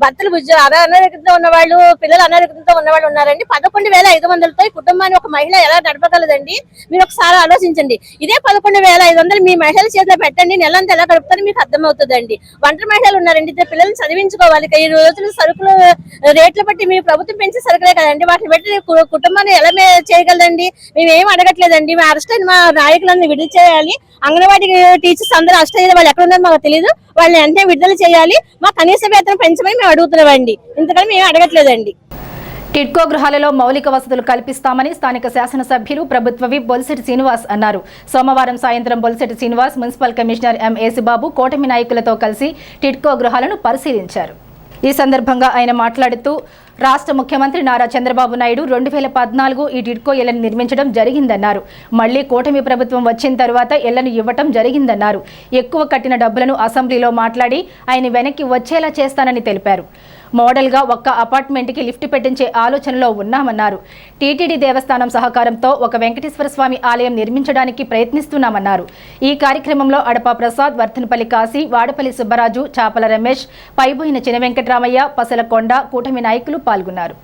భర్తలు అనారోగ్యంతో ఉన్నవాళ్ళు, పిల్లలు అనారోగ్యంతో ఉన్నవాళ్ళు ఉన్నారండి. 11,500తో ఈ కుటుంబాన్ని ఒక మహిళ ఎలా నడపగలదండి? మీరు ఒకసారి ఆలోచించండి. ఇదే 11,500 మీ మహిళల చేతిలో పెట్టండి, నెలంతా ఎలా గడుపుతారో మీకు అర్థమవుతుందండి. ఒంటరి మహిళలు ఉన్నారండి, ఇద్దరు పిల్లల్ని చదివించుకోవాలి. ఈ రోజున సరుకులు రేట్లు బట్టి మీ ప్రభుత్వం పెంచే సరుకులే కదండి, వాటిని బట్టి కుటుంబాన్ని ఎలా చేయగలదండి? మేమేం అడగట్లేదండి. మేము అరెస్ట్ అయిన మా నాయకులను విడుదల చేయాలి. అంగన్వాడీ టీచర్స్ అందరూ అరెస్ట్ అయ్యే వాళ్ళు ఎక్కడ ఉన్నారో మాకు తెలియదు. వాళ్ళని వెంటనే విడుదల చేయాలి. మా కనీస వేతనం పెంచమని మేము అడుగుతున్నామండి. ఇంతకని మేము అడగట్లేదండి. టిడ్కో గృహాలలో మౌలిక వసతులు కల్పిస్తామని స్థానిక శాసనసభ్యులు ప్రభుత్వ విప్ బొలిశెట్టి శ్రీనివాస్ అన్నారు. సోమవారం సాయంత్రం Bolisetti Srinivas municipal commissioner M Esibabu కూటమి నాయకులతో కలిసి టిడ్కో గృహాలను పరిశీలించారు. ఈ సందర్భంగా ఆయన మాట్లాడుతూ రాష్ట్ర ముఖ్యమంత్రి నారా చంద్రబాబు నాయుడు 2014 ఈ టిడ్కో ఇళ్లను నిర్మించడం జరిగిందన్నారు. మళ్లీ కూటమి ప్రభుత్వం వచ్చిన తర్వాత ఇళ్లను ఇవ్వటం జరిగిందన్నారు. ఎక్కువ కట్టిన డబ్బులను అసెంబ్లీలో మాట్లాడి ఆయన వెనక్కి వచ్చేలా చేస్తానని తెలిపారు. మోడల్గా ఒక్క అపార్ట్మెంట్కి లిఫ్ట్ పెట్టించే ఆలోచనలో ఉన్నామన్నారు. టీటీడీ దేవస్థానం సహకారంతో ఒక వెంకటేశ్వర స్వామి ఆలయం నిర్మించడానికి ప్రయత్నిస్తున్నామన్నారు. ఈ కార్యక్రమంలో అడపా ప్రసాద్, వర్ధనపల్లి కాశీ, వాడపల్లి సుబ్బరాజు, చాపల రమేష్, పైబోయిన చిన వెంకటరామయ్య, పసలకొండ, కూటమి నాయకులు పాల్గొన్నారు.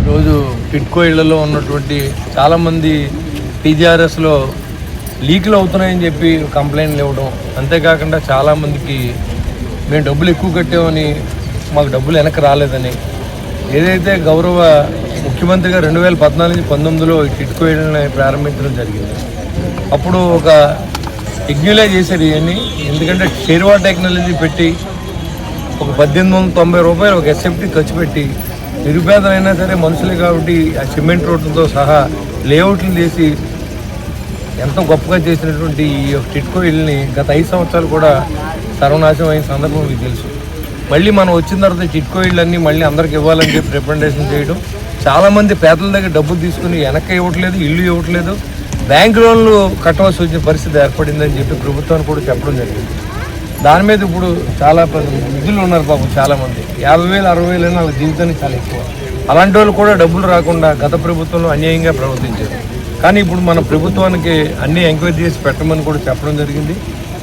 రోజు టిడ్కో ఇళ్లలో ఉన్నటువంటి చాలామంది టీజీఆర్ఎస్లో లీకులు అవుతున్నాయని చెప్పి కంప్లైంట్లు ఇవ్వడం, అంతేకాకుండా చాలామందికి మేము డబ్బులు ఎక్కువ కట్టామని మాకు డబ్బులు వెనక్కి రాలేదని, ఏదైతే గౌరవ ముఖ్యమంత్రిగా 2014-19లో ఈ టిడ్కో ఇళ్లని ప్రారంభించడం జరిగింది. అప్పుడు ఒక యజ్ఞలే చేశారు ఇవన్నీ. ఎందుకంటే షేర్వా టెక్నాలజీ పెట్టి ఒక 1890 రూపాయలు ఒక ఎస్ఎఫ్టీ ఖర్చు పెట్టి నిరుపేదలైనా సరే మనుషులే కాబట్టి ఆ సిమెంట్ రోడ్లతో సహా లేఅవుట్లు చేసి ఎంతో గొప్పగా చేసినటువంటి ఈ టిడ్కో ఇల్ని గత 5 సంవత్సరాలు కూడా సర్వనాశనం అయిన సందర్భం మీకు తెలుసు. మళ్ళీ మనం వచ్చిన తర్వాత టిడ్కో ఇళ్ళన్నీ మళ్ళీ అందరికి ఇవ్వాలని చెప్పి రికమెండేషన్ చేయడం, చాలామంది పేదల దగ్గర డబ్బులు తీసుకుని వెనక్కి ఇవ్వట్లేదు, ఇల్లు ఇవ్వట్లేదు, బ్యాంక్ లోన్లు కట్టవలసి వచ్చిన పరిస్థితి ఏర్పడిందని చెప్పి ప్రభుత్వాన్ని కూడా చెప్పడం జరిగింది. దాని మీద ఇప్పుడు చాలా విధులు ఉన్నారు పాపం చాలామంది, 50,000 60,000 అయినా వాళ్ళ జీవితానికి చాలా ఎక్కువ. అలాంటి వాళ్ళు కూడా డబ్బులు రాకుండా గత ప్రభుత్వంలో అన్యాయంగా ప్రవర్తించారు. కానీ ఇప్పుడు మన ప్రభుత్వానికి అన్ని ఎంక్వైరీ చేసి పెట్టమని కూడా చెప్పడం జరిగింది.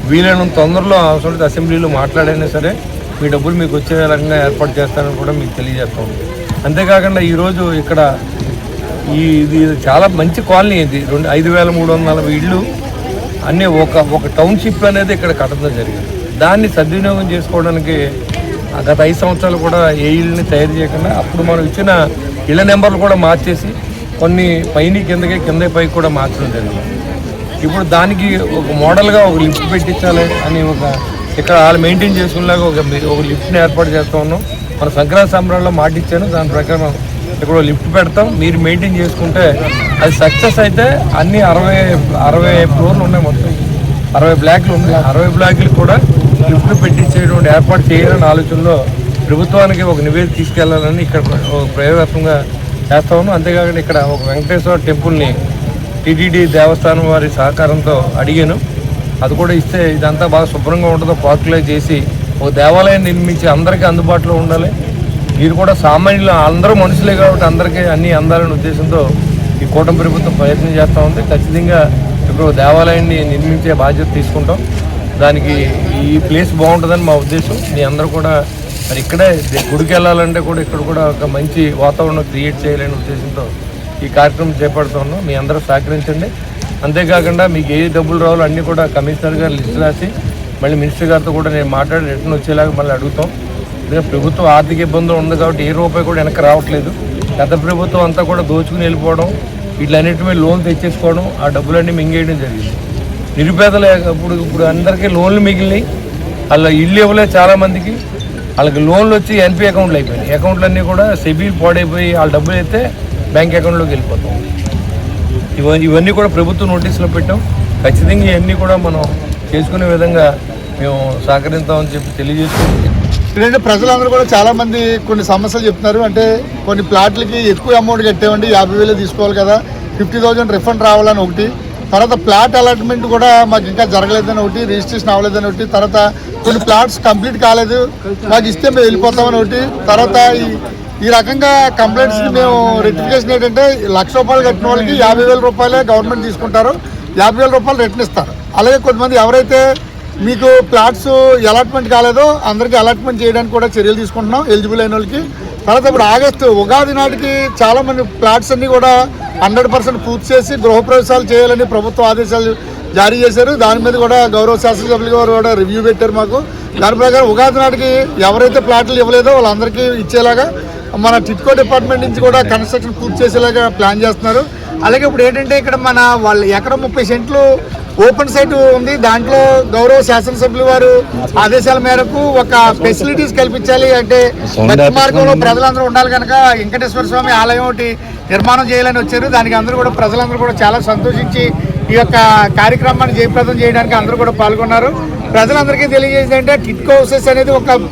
వీలైనంత తొందరలో అవసరం అసెంబ్లీలో మాట్లాడైనా సరే మీ డబ్బులు మీకు వచ్చే రకంగా ఏర్పాటు చేస్తారని కూడా మీకు తెలియజేస్తాం. అంతేకాకుండా ఈరోజు ఇక్కడ ఇది చాలా మంచి కాలనీ, ఇది 5,340 ఇళ్ళు అన్నీ ఒక టౌన్షిప్ అనేది ఇక్కడ కట్టడం జరిగింది. దాన్ని సద్వినియోగం చేసుకోవడానికి గత 5 సంవత్సరాలు కూడా ఏ ఇళ్ళని తయారు చేయకుండా అప్పుడు మనం ఇచ్చిన ఇళ్ళ నెంబర్లు కూడా మార్చేసి కొన్ని పైన కింద పైకి కూడా మార్చడం జరిగింది. ఇప్పుడు దానికి ఒక మోడల్గా ఒక లిఫ్ట్ పెట్టించాలి అని ఇక్కడ వాళ్ళు మెయింటైన్ చేసుకునేలాగా ఒక లిఫ్ట్ని ఏర్పాటు చేస్తూ ఉన్నాం. మన సంక్రాంతి సంబరాల్లో మాట ఇచ్చాను, దాని ప్రకారం ఇక్కడ లిఫ్ట్ పెడతాం. మీరు మెయింటైన్ చేసుకుంటే అది సక్సెస్ అయితే అన్ని 60 ఫ్లోర్లు ఉన్నాయి, మొత్తం 60 బ్లాక్లు ఉన్నాయి. 60 బ్లాక్లు కూడా లిఫ్ట్ పెట్టించేటువంటి ఏర్పాటు చేయాలని ఆలోచనలో ప్రభుత్వానికి ఒక నివేదిక తీసుకెళ్లాలని ఇక్కడ ప్రయోగాత్మకంగా చేస్తా ఉన్నాం. అంతేకాకుండా ఇక్కడ ఒక వెంకటేశ్వర టెంపుల్ని టీటీడీ దేవస్థానం వారి సహకారంతో అడిగాను, అది కూడా ఇస్తే ఇదంతా బాగా శుభ్రంగా ఉంటుందో పార్కులే చేసి ఒక దేవాలయం నిర్మించి అందరికీ అందుబాటులో ఉండాలి. మీరు కూడా సామాన్యులు అందరూ మనుషులే కాబట్టి అందరికీ అన్నీ అందాలనే ఉద్దేశంతో ఈ కూటమి ప్రభుత్వం ప్రయత్నం చేస్తూ ఉంది. ఖచ్చితంగా ఇప్పుడు దేవాలయాన్ని నిర్మించే బాధ్యత తీసుకుంటాం. దానికి ఈ ప్లేస్ బాగుంటుందని మా ఉద్దేశం. మీ అందరూ కూడా మరి ఇక్కడే గుడికి వెళ్ళాలంటే కూడా ఇక్కడ కూడా ఒక మంచి వాతావరణం క్రియేట్ చేయాలనే ఉద్దేశంతో ఈ కార్యక్రమం చేపడుతూ ఉన్నాం. మీ అందరూ సహకరించండి. అంతేకాకుండా మీకు ఏ డబ్బులు రావాలో అన్నీ కూడా కమిషనర్ గారు లిస్టు రాసి మళ్ళీ మినిస్టర్ గారితో కూడా నేను మాట్లాడి రిటర్న్ వచ్చేలాగా మళ్ళీ అడుగుతాం. ఎందుకంటే ప్రభుత్వం ఆర్థిక ఇబ్బందులు ఉంది కాబట్టి ఏ రూపాయి కూడా వెనక్కి రావట్లేదు. గత ప్రభుత్వం అంతా కూడా దోచుకుని వెళ్ళిపోవడం, వీటిలన్నిటి మీద లోన్ తెచ్చేసుకోవడం, ఆ డబ్బులన్నీ మింగేయడం జరిగింది. నిరుపేదలు ఇప్పుడు అందరికీ లోన్లు మిగిలినాయి, అలా ఇల్లు ఇవ్వలేదు చాలామందికి. వాళ్ళకి లోన్లు వచ్చి ఎన్పీ అకౌంట్లు అయిపోయినాయి. అకౌంట్లన్నీ కూడా సిబిల్ పాడైపోయి వాళ్ళ డబ్బులు అయితే బ్యాంక్ అకౌంట్లోకి వెళ్ళిపోతాం. ఇవన్నీ కూడా ప్రభుత్వం నోటీసులో పెట్టాం. ఖచ్చితంగా ఇవన్నీ కూడా మనం చేసుకునే విధంగా మేము సహకరిస్తామని చెప్పి తెలియజేసుకుంటే ఎందుకంటే ప్రజలందరూ కూడా చాలామంది కొన్ని సమస్యలు చెప్తున్నారు. అంటే కొన్ని ప్లాట్లకి ఎక్కువ అమౌంట్ కట్టామండి, 50,000 తీసుకోవాలి కదా, 50,000 రిఫండ్ రావాలని ఒకటి, తర్వాత ప్లాట్ అలాట్మెంట్ కూడా మాకు ఇంకా జరగలేదని ఒకటి, రిజిస్ట్రేషన్ అవ్వలేదని ఒకటి, తర్వాత కొన్ని ప్లాట్స్ కంప్లీట్ కాలేదు మాకు ఇస్తే మేము వెళ్ళిపోతామని ఒకటి, తర్వాత ఈ రకంగా కంప్లైంట్స్ని మేము రెక్టిఫికేషన్ ఏంటంటే ₹1,00,000 కట్టిన వాళ్ళకి ₹50,000 గవర్నమెంట్ తీసుకుంటారు, ₹50,000 రిటర్న్ ఇస్తారు. అలాగే కొంతమంది ఎవరైతే మీకు ప్లాట్స్ అలాట్మెంట్ కాలేదో అందరికీ అలాట్మెంట్ చేయడానికి కూడా చర్యలు తీసుకుంటున్నాం ఎలిజిబుల్ అయిన వాళ్ళకి. తర్వాత ఇప్పుడు ఆగస్టు ఉగాది నాటికి చాలామంది ప్లాట్స్ అన్నీ కూడా 100% పూర్తి చేసి గృహప్రవేశాలు చేయాలని ప్రభుత్వ ఆదేశాలు జారీ చేశారు. దాని మీద కూడా గౌరవ శాసనసభ్యులు గారు కూడా రివ్యూ పెట్టారు మాకు. దాని ప్రకారం ఉగాది నాటికి ఎవరైతే ప్లాట్లు ఇవ్వలేదో వాళ్ళందరికీ ఇచ్చేలాగా మన టిట్కో డిపార్ట్మెంట్ నుంచి కూడా కన్స్ట్రక్షన్ పూర్తి చేసేలాగా ప్లాన్ చేస్తున్నారు. అలాగే ఇప్పుడు ఏంటంటే ఇక్కడ మన వాళ్ళు ఎకరం 30 సెంట్లు ఓపెన్ సైట్ ఉంది. దాంట్లో గౌరవ శాసనసభ్యులు వారు ఆదేశాల మేరకు ఒక ఫెసిలిటీస్ కల్పించాలి, అంటే భక్తి మార్గంలో ప్రజలందరూ ఉండాలి కనుక వెంకటేశ్వర స్వామి ఆలయం ఒకటి నిర్మాణం చేయాలని వచ్చారు. దానికి అందరూ కూడా ప్రజలందరూ కూడా చాలా సంతోషించి ఈ యొక్క కార్యక్రమాన్ని జయప్రదం చేయడానికి అందరూ కూడా పాల్గొన్నారు. ప్రజలందరికీ తెలియజేసిందంటే టిట్కో హౌసెస్ అనేది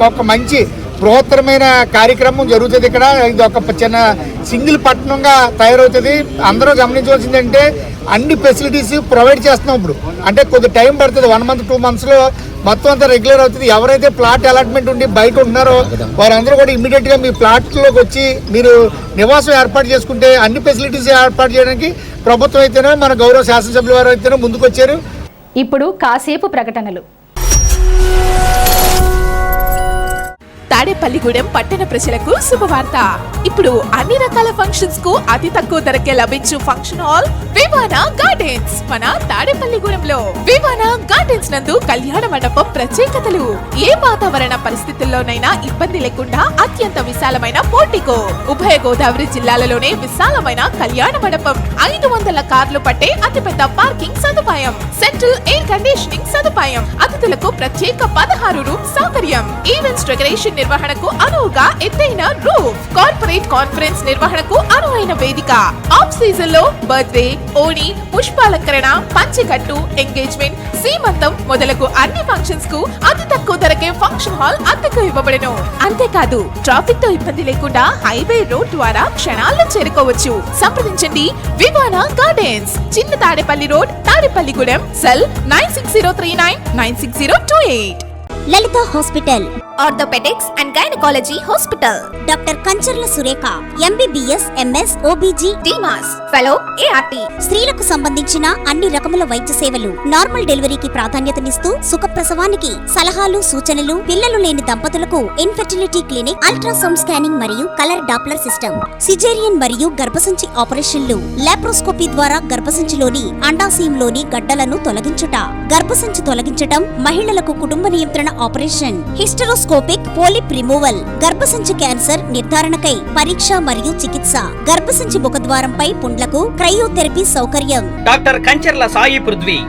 ఒక మంచి బృహత్తరమైన కార్యక్రమం జరుగుతుంది. ఇక్కడ ఇది ఒక చిన్న సింగిల్ పట్టణంగా తయారవుతుంది. అందరూ గమనించవలసిందంటే అన్ని ఫెసిలిటీస్ ప్రొవైడ్ చేస్తున్నాం. ఇప్పుడు అంటే కొద్ది టైం పడుతుంది, 1 month 2 monthsలో మొత్తం అంతా రెగ్యులర్ అవుతుంది. ఎవరైతే ప్లాట్ అలాట్మెంట్ ఉండి బయట ఉంటున్నారో వారందరూ కూడా ఇమ్మీడియట్గా మీ ప్లాట్లోకి వచ్చి మీరు నివాసం ఏర్పాటు చేసుకుంటే అన్ని ఫెసిలిటీస్ ఏర్పాటు చేయడానికి ప్రభుత్వం అయితేనే మన గౌరవ శాసనసభ్యుల వారు అయితేనే ముందుకు వచ్చారు. ఇప్పుడు కాసేపు ప్రకటనలు. తాడేపల్లిగూడెం పట్టణ ప్రజలకు శుభవార్త. ఇప్పుడు అన్ని రకాల ఫంక్షన్స్ కు అతి తక్కువ ధరకే లభించు ఫంక్షన్ హాల్ వివానా గార్డెన్స్ మన తాడేపల్లిగూడెంలో. వివానా గార్డెన్స్ నందు కళ్యాణ మండపం ప్రత్యేకతలు. ఏ వాతావరణ పరిస్థితుల్లోనైనా ఇబ్బంది లేకుండా అత్యంత విశాలమైన పోర్టికో, ఉభయ గోదావరి జిల్లాలలోనే విశాలమైన కళ్యాణ మండపం, 500 కార్లు పట్టే అతిపెద్ద పార్కింగ్ సదుపాయం, సెంట్రల్ ఎయిర్ కండిషనింగ్ సదుపాయం, అతిథులకు ప్రత్యేక 16 రూమ్ సౌకర్యం, ఈవెంట్స్ డెకరేషన్ నిర్వహణకు అనువుగా ఎత్తైన రూఫ్, కార్పొరేట్ కాన్ఫరెన్స్ నిర్వహణకు అనువైన వేదిక, ఆఫ్ సీజన్ లో బర్త్డే, ఓణి, పుష్పాలంకరణ, పంచెకట్టు, ఎంగేజ్మెంట్, సీమంతం మొదలగు అన్ని ఫంక్షన్స్ కు అతి తక్కువ ధరకే ఫంక్షన్ హాల్ అద్దెకు ఇవ్వబడను. అంతేకాదు ట్రాఫిక్ తో ఇబ్బంది లేకుండా హైవే రోడ్ ద్వారా క్షణాల్లో చేరుకోవచ్చు. సంప్రదించండి Vivana gardens, Chinna Tadepalli road, Tadepalligudem. Cell 9603996028. Lalitha hospital, orthopaedics and gynaecology hospital. Doctor Kancharla Surekha, MBBS, MS, OBG, DMAS, fellow, ART. స్త్రీలకు సంబంధించిన అన్ని రకముల వైద్య సేవలు, నార్మల్ డెలివరీకి ప్రాధాన్యతనిస్తూ సుఖప్రసవానికి సలహాలు సూచనలు, పిల్లలు లేని దంపతులకు ఇన్ఫెర్టిలిటీ క్లినిక్, అల్ట్రాసౌండ్ స్కానింగ్ మరియు కలర్ డాప్లర్ సిస్టమ్, సిజేరియన్ మరియు గర్భసంచి ఆపరేషన్లు, లాప్రోస్కోపీ ద్వారా గర్భసంచిలోని అండాశయంలోని గడ్డలను తొలగించుట, గర్భసంచి తొలగించటం, మహిళలకు కుటుంబ నియంత్రణ ఆపరేషన్, హిస్టరోస్కోపిక్ పోలిప్ రిమూవల్, గర్భసంచి క్యాన్సర్ నిర్ధారణకై పరీక్ష మరియు చికిత్స, గర్భసంచి ముఖద్వారంపై పుండ్లకు క్రయోథెరపీ సౌకర్యం. Doctor Kancharla Sai Prithvi,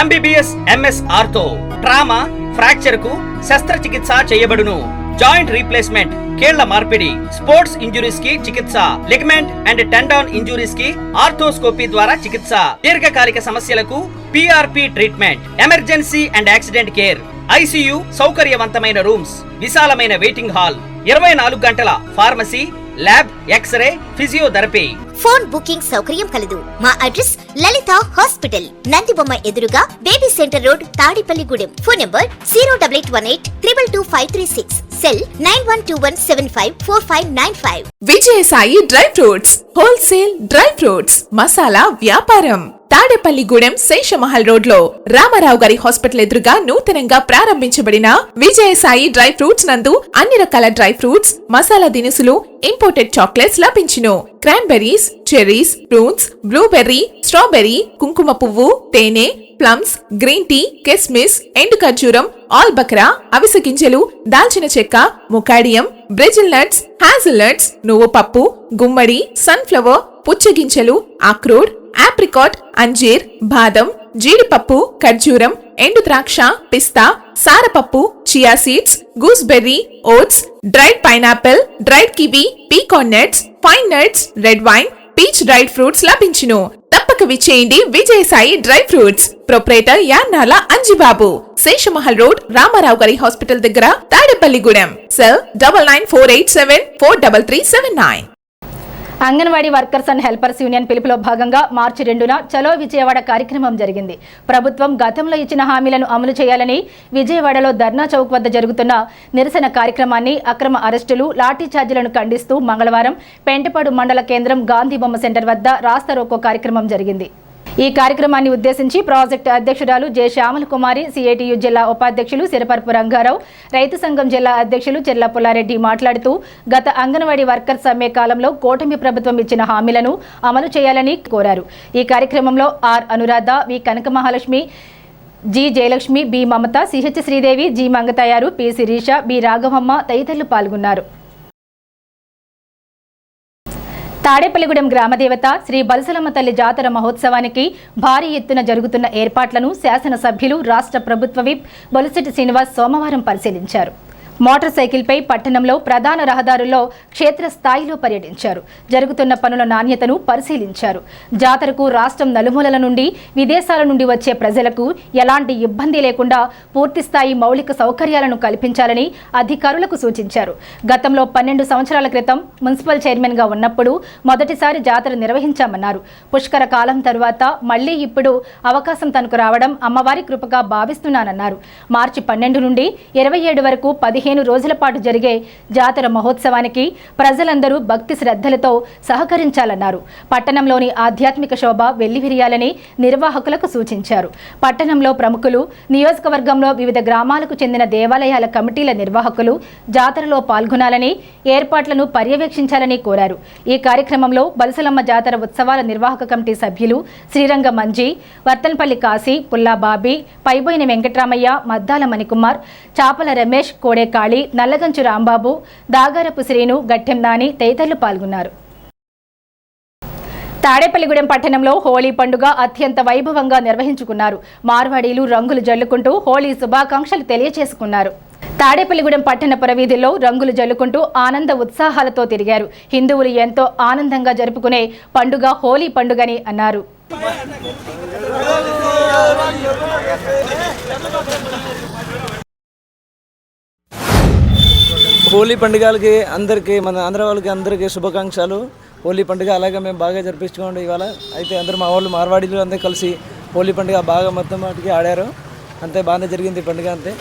MBBS, MS ortho, trauma, fracture కు శస్త్రచికిత్స చేయబడును. జాయింట్ రీప్లేస్మెంట్, కీళ్ల మార్పిడి, స్పోర్ట్స్ ఇంజురీస్ కి చికిత్స, లిగమెంట్ అండ్ టెండాన్ ఇంజురీస్ కి ఆర్థోస్కోపీ ద్వారా చికిత్స, దీర్ఘకాలిక సమస్యలకు PRP treatment, emergency and accident care, ICU సౌకర్యవంతమైన రూమ్స్, విశాలమైన వెయిటింగ్ హాల్, 24 గంటల pharmacy, lab, x-ray, physiotherapy. Phone booking సౌకర్యం కలదు. మా అడ్రస్ లలిత హాస్పిటల్, నందిబొమ్మ ఎదురుగా baby centre road, Tadepalligudem. Phone number 08818222536. Cell 9121754595. Vijayasai dry fruits, wholesale dry fruits masala వ్యాపారం. తాడేపల్లిగూడెం శేషమహల్ రోడ్ లో రామారావు గారి హాస్పిటల్ ఎదురుగా నూతనంగా ప్రారంభించబడిన విజయసాయి డ్రై ఫ్రూట్స్ నందు అన్ని రకాల డ్రై ఫ్రూట్స్, మసాలా దినుసులు, ఇంపోర్టెడ్ చాక్లెట్స్ లభించును. Cranberries, cherries, prunes, blueberry, strawberry, కుంకుమ పువ్వు, తేనె, ప్లమ్స్, గ్రీన్ టీ, కిస్మిస్, ఎండు ఖర్జూరం, ఆల్ బక్రా, అవిసె గింజలు, దాల్చిన చెక్క, ముకాడియం, బ్రెజిల్ నట్స్, హ్యాజిల్ నట్స్, నువ్వు పప్పు, గుమ్మడి, సన్ఫ్లవర్, పుచ్చగింజలు, అక్రోడ్, ఆప్రికాట్, అంజీర్, బాదం, జీడిపప్పు, ఖర్జూరం, ఎండు ద్రాక్ష, పిస్తా, సారపప్పు, chia seeds, gooseberry, oats, dried pineapple, dried kiwi, pecan nuts, pine nuts, red wine, peach dried fruits లభించును. తప్పక విచ్చేయండి Vijayasai dry fruits. Proprietor Yannala Anjibabu, Seshamahal road, Ramarao గారి హాస్పిటల్ దగ్గర, Tadepalligudem. Cell 9948743379. Anganwadi workers and helpers union పిలుపులో భాగంగా మార్చి 2న చలో విజయవాడ కార్యక్రమం జరిగింది. ప్రభుత్వం గతంలో ఇచ్చిన హామీలను అమలు చేయాలని విజయవాడలో ధర్నా చౌక్ వద్ద జరుగుతున్న నిరసన కార్యక్రమాన్ని, అక్రమ అరెస్టులు, లాఠీ చార్జీలను ఖండిస్తూ మంగళవారం పెంటపాడు మండల కేంద్రం గాంధీ బొమ్మ సెంటర్ వద్ద రాస్తా రోకో కార్యక్రమం జరిగింది. ఈ కార్యక్రమాన్ని ఉద్దేశించి ప్రాజెక్టు అధ్యక్షురాలు జె శ్యామల కుమారి, సిఐటియు జిల్లా ఉపాధ్యక్షులు సిరపరపు రంగారావు, రైతు సంఘం జిల్లా అధ్యక్షులు చెర్ల పుల్లారెడ్డి మాట్లాడుతూ గత అంగన్వాడీ వర్కర్స్ సమ్మె కాలంలో కూటమి ప్రభుత్వం ఇచ్చిన హామీలను అమలు చేయాలని కోరారు. ఈ కార్యక్రమంలో R Anuradha, V Kanaka Mahalakshmi, G Jayalakshmi, B Mamata, CH Sridevi, G Mangatayaru, P Sirisha, B Raghavamma తదితరులు పాల్గొన్నారు. తాడేపల్లిగూడెం గ్రామదేవత శ్రీ బలసలమ్మ తల్లి జాతర మహోత్సవానికి భారీ ఎత్తున జరుగుతున్న ఏర్పాట్లను శాసనసభ్యులు, రాష్ట్ర ప్రభుత్వ విప్ బొలిశెట్టి శ్రీనివాస్ సోమవారం పరిశీలించారు. మోటార్ సైకిల్పై పట్టణంలో ప్రధాన రహదారుల్లో క్షేత్రస్థాయిలో పర్యటించారు. జరుగుతున్న పనుల నాణ్యతను పరిశీలించారు. జాతరకు రాష్ట్రం నలుమూలల నుండి, విదేశాల నుండి వచ్చే ప్రజలకు ఎలాంటి ఇబ్బంది లేకుండా పూర్తిస్థాయి మౌలిక సౌకర్యాలను కల్పించాలని అధికారులకు సూచించారు. గతంలో 12 సంవత్సరాల క్రితం మున్సిపల్ చైర్మన్గా ఉన్నప్పుడు మొదటిసారి జాతర నిర్వహించామన్నారు. పుష్కర కాలం తరువాత మళ్లీ ఇప్పుడు అవకాశం తనకు రావడం అమ్మవారి కృపగా భావిస్తున్నానన్నారు. మార్చి 12 నుండి 27 వరకు 15 రోజుల పాటు జరిగే జాతర మహోత్సవానికి ప్రజలందరూ భక్తి శ్రద్ధలతో సహకరించాలన్నారు. పట్టణంలోని ఆధ్యాత్మిక శోభ వెల్లివిరియాలని నిర్వాహకులకు సూచించారు. పట్టణంలో ప్రముఖులు, నియోజకవర్గంలో వివిధ గ్రామాలకు చెందిన దేవాలయాల కమిటీల నిర్వాహకులు జాతరలో పాల్గొనాలని, ఏర్పాట్లను పర్యవేక్షించాలని కోరారు. ఈ కార్యక్రమంలో బలసలమ్మ జాతర ఉత్సవాల నిర్వాహక కమిటీ సభ్యులు శ్రీరంగ మంజీ, వర్తన్పల్లి కాశీ, పుల్లా బాబీ, పైబోయిన వెంకట్రామయ్య, మద్దాల మణికుమార్, చాపల రమేష్, కోడే కాళీ, నల్లగంచు రాంబాబు, దాగారపు శ్రీను, గట్టెం నాని తదితరులు పాల్గొన్నారు. తాడేపల్లిగూడెం పట్టణంలో హోళీ పండుగ అత్యంత వైభవంగా నిర్వహించుకున్నారు. మార్వాడీలు రంగులు జల్లుకుంటూ హోళీ శుభాకాంక్షలు తెలియజేసుకున్నారు. తాడేపల్లిగూడెం పట్టణ పురవీధుల్లో రంగులు జల్లుకుంటూ ఆనంద ఉత్సాహాలతో తిరిగారు. హిందువులు ఎంతో ఆనందంగా జరుపుకునే పండుగ హోళీ పండుగని అన్నారు. హోలీ పండుగలకి అందరికీ, మన ఆంధ్ర వాళ్ళకి అందరికీ శుభాకాంక్షలు. హోలీ పండుగ అలాగే మేము బాగా జరిపించుకోండి ఇవాళ. అయితే అందరూ మా వాళ్ళు మార్వాడీలు అందరూ కలిసి హోలీ పండుగ బాగా మొత్తం వాటికి ఆడారు. అంతే బాగానే జరిగింది పండుగ. అంతే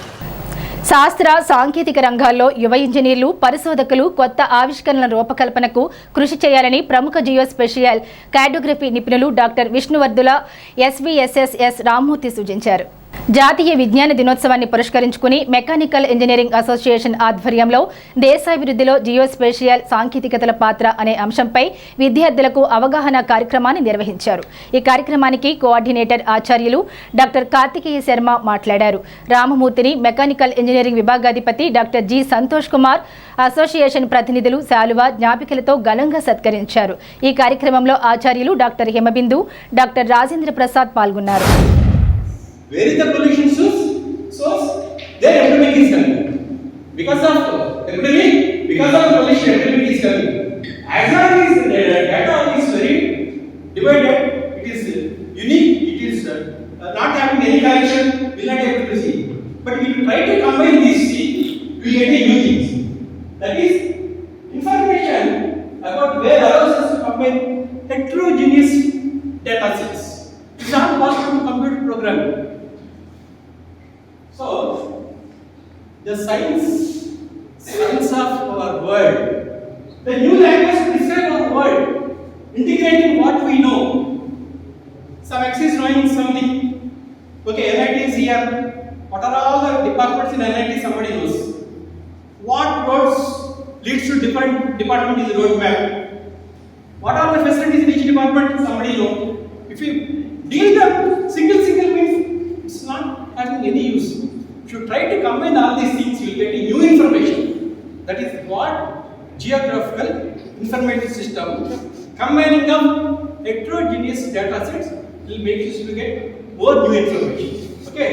శాస్త్ర సాంకేతిక రంగాల్లో యువ ఇంజనీర్లు, పరిశోధకులు కొత్త ఆవిష్కరణల రూపకల్పనకు కృషి చేయాలని ప్రముఖ జియోస్పేషియల్ కార్టోగ్రఫీ నిపుణులు డాక్టర్ విష్ణువర్ధుల SVSSS రామ్మూర్తి సూచించారు. జాతీయ విజ్ఞాన దినోత్సవాన్ని పురస్కరించుకుని మెకానికల్ ఇంజనీరింగ్ అసోసియేషన్ ఆధ్వర్యంలో దేశాభివృద్ధిలో జియోస్పేషియల్ సాంకేతికతల పాత్ర అనే అంశంపై విద్యార్థులకు అవగాహన కార్యక్రమాన్ని నిర్వహించారు. ఈ కార్యక్రమానికి కోఆర్డినేటర్ ఆచార్యులు డాక్టర్ కార్తికేయ శర్మ మాట్లాడారు. రామమూర్తిని మెకానికల్ ఇంజనీరింగ్ విభాగాధిపతి doctor G Santosh Kumar, association ప్రతినిధులు శాలువా, జ్ఞాపికలతో ఘనంగా సత్కరించారు. ఈ కార్యక్రమంలో ఆచార్యులు డాక్టర్ హిమబిందు, డాక్టర్ రాజేంద్ర ప్రసాద్ పాల్గొన్నారు. Where is the pollution source? There epidemic is coming. Because of epidemic, because of pollution, epidemic is coming. As long as data is very divided, it is unique, it is not having any correction, will not able to see. But if you try to combine these, we get a new things. That is information about where allows us to combine heterogeneous data sets. It is not possible to computer programming. So, the science of our world, the new language to describe our world, integrating what we know. Some X is knowing something. Okay, NIT is here. What are all the departments in NIT? Somebody knows. What roads leads to different department is the road map. What are the facilities in each department? Somebody knows. If you deal them single means it's not having any use. If you try to combine all these things, you will get a new information. That is what geographical information system, combining of heterogeneous data sets will make you to get more new information. Okay.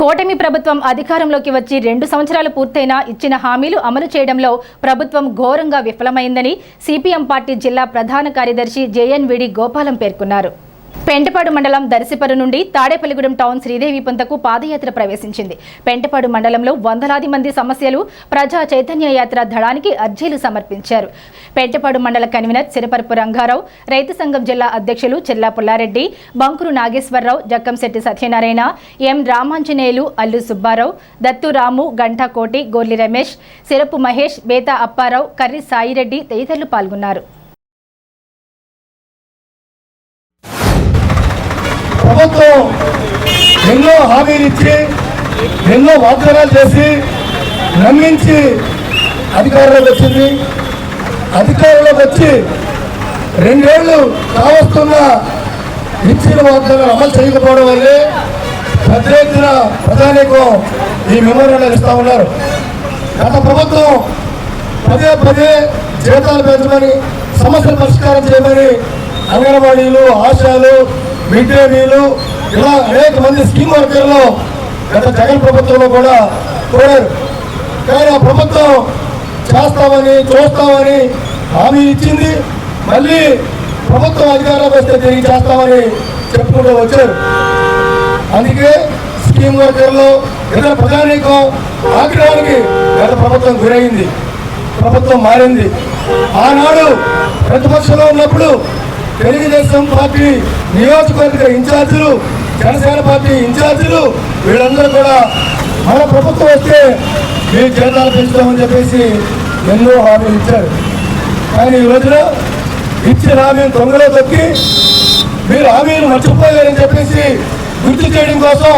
కూటమి ప్రభుత్వం అధికారంలోకి వచ్చి 2 సంవత్సరాలు పూర్తయినా ఇచ్చిన హామీలు అమలు చేయడంలో ప్రభుత్వం ఘోరంగా విఫలమైందని సిపిఎం పార్టీ జిల్లా ప్రధాన కార్యదర్శి జేఎన్విడి గోపాలం పేర్కొన్నారు. పెంటపాడు మండలం దర్శిపరు నుండి తాడేపల్లిగూడెం టౌన్ శ్రీదేవి పొంతకు పాదయాత్ర ప్రవేశించింది. పెంటపాడు మండలంలో వందలాది మంది సమస్యలు ప్రజా చైతన్య యాత్ర దళానికి అర్జీలు సమర్పించారు. పెంటపాడు మండల కన్వీనర్ సిరపరపు రంగారావు, రైతు సంఘం జిల్లా అధ్యక్షులు చెల్లా పుల్లారెడ్డి, బంకురు నాగేశ్వరరావు, జక్కంశెట్టి సత్యనారాయణ, ఎం రామాంజనేయులు, అల్లు సుబ్బారావు, దత్తు రాము, గంటా కోటి, గోర్లి రమేష్, సిరపు మహేష్, బేతా అప్పారావు, కర్రి సాయిరెడ్డి తదితరులు పాల్గొన్నారు. ప్రభుత్వం ఎన్నో హామీలు ఇచ్చి ఎన్నో వాగ్దానాలు చేసి నమ్మించి అధికారంలోకి వచ్చింది. అధికారంలోకి వచ్చి 2 ఏళ్ళు కావస్తున్న ఇచ్చిన వాగ్దానాలు అమలు చేయకపోవడం వల్లే పెద్ద ఎత్తున ప్రజానీకం ఈ మెమోరాండాలు ఇస్తా ఉన్నారు. గత ప్రభుత్వం పదే జీతాలు పెంచమని, సమస్యలు పరిష్కారం చేయమని అంగన్వాడీలు, ఆశాలు, మిడ్ డే మీలు ఇలా అనేక మంది స్కీమ్ వర్కర్లు గత జగన్ ప్రభుత్వంలో కూడా కోరారు. కానీ ఆ ప్రభుత్వం చేస్తామని, చూస్తామని హామీ ఇచ్చింది. మళ్ళీ ప్రభుత్వం అధికారంలోకి వస్తే తిరిగి చేస్తామని చెప్పుకుంటూ వచ్చారు. అందుకే స్కీమ్ వర్కర్లు ఇతర ప్రజానీకం ఆగ్రహానికి గత ప్రభుత్వం గురైంది. ప్రభుత్వం మారింది. ఆనాడు ప్రతిపక్షంలో ఉన్నప్పుడు తెలుగుదేశం పార్టీ నియోజకవర్గ ఇన్ఛార్జీలు, జనసేన పార్టీ ఇన్ఛార్జీలు వీళ్ళందరూ కూడా మన ప్రభుత్వం వస్తే మీ జీతాలు పెంచుతామని చెప్పేసి ఎన్నో హామీలు ఇచ్చారు. కానీ ఈ రోజున ఇచ్చిన హామీని తొంగలో తొక్కి మీరు హామీలు మర్చిపోయారని చెప్పేసి గుర్తు చేయడం కోసం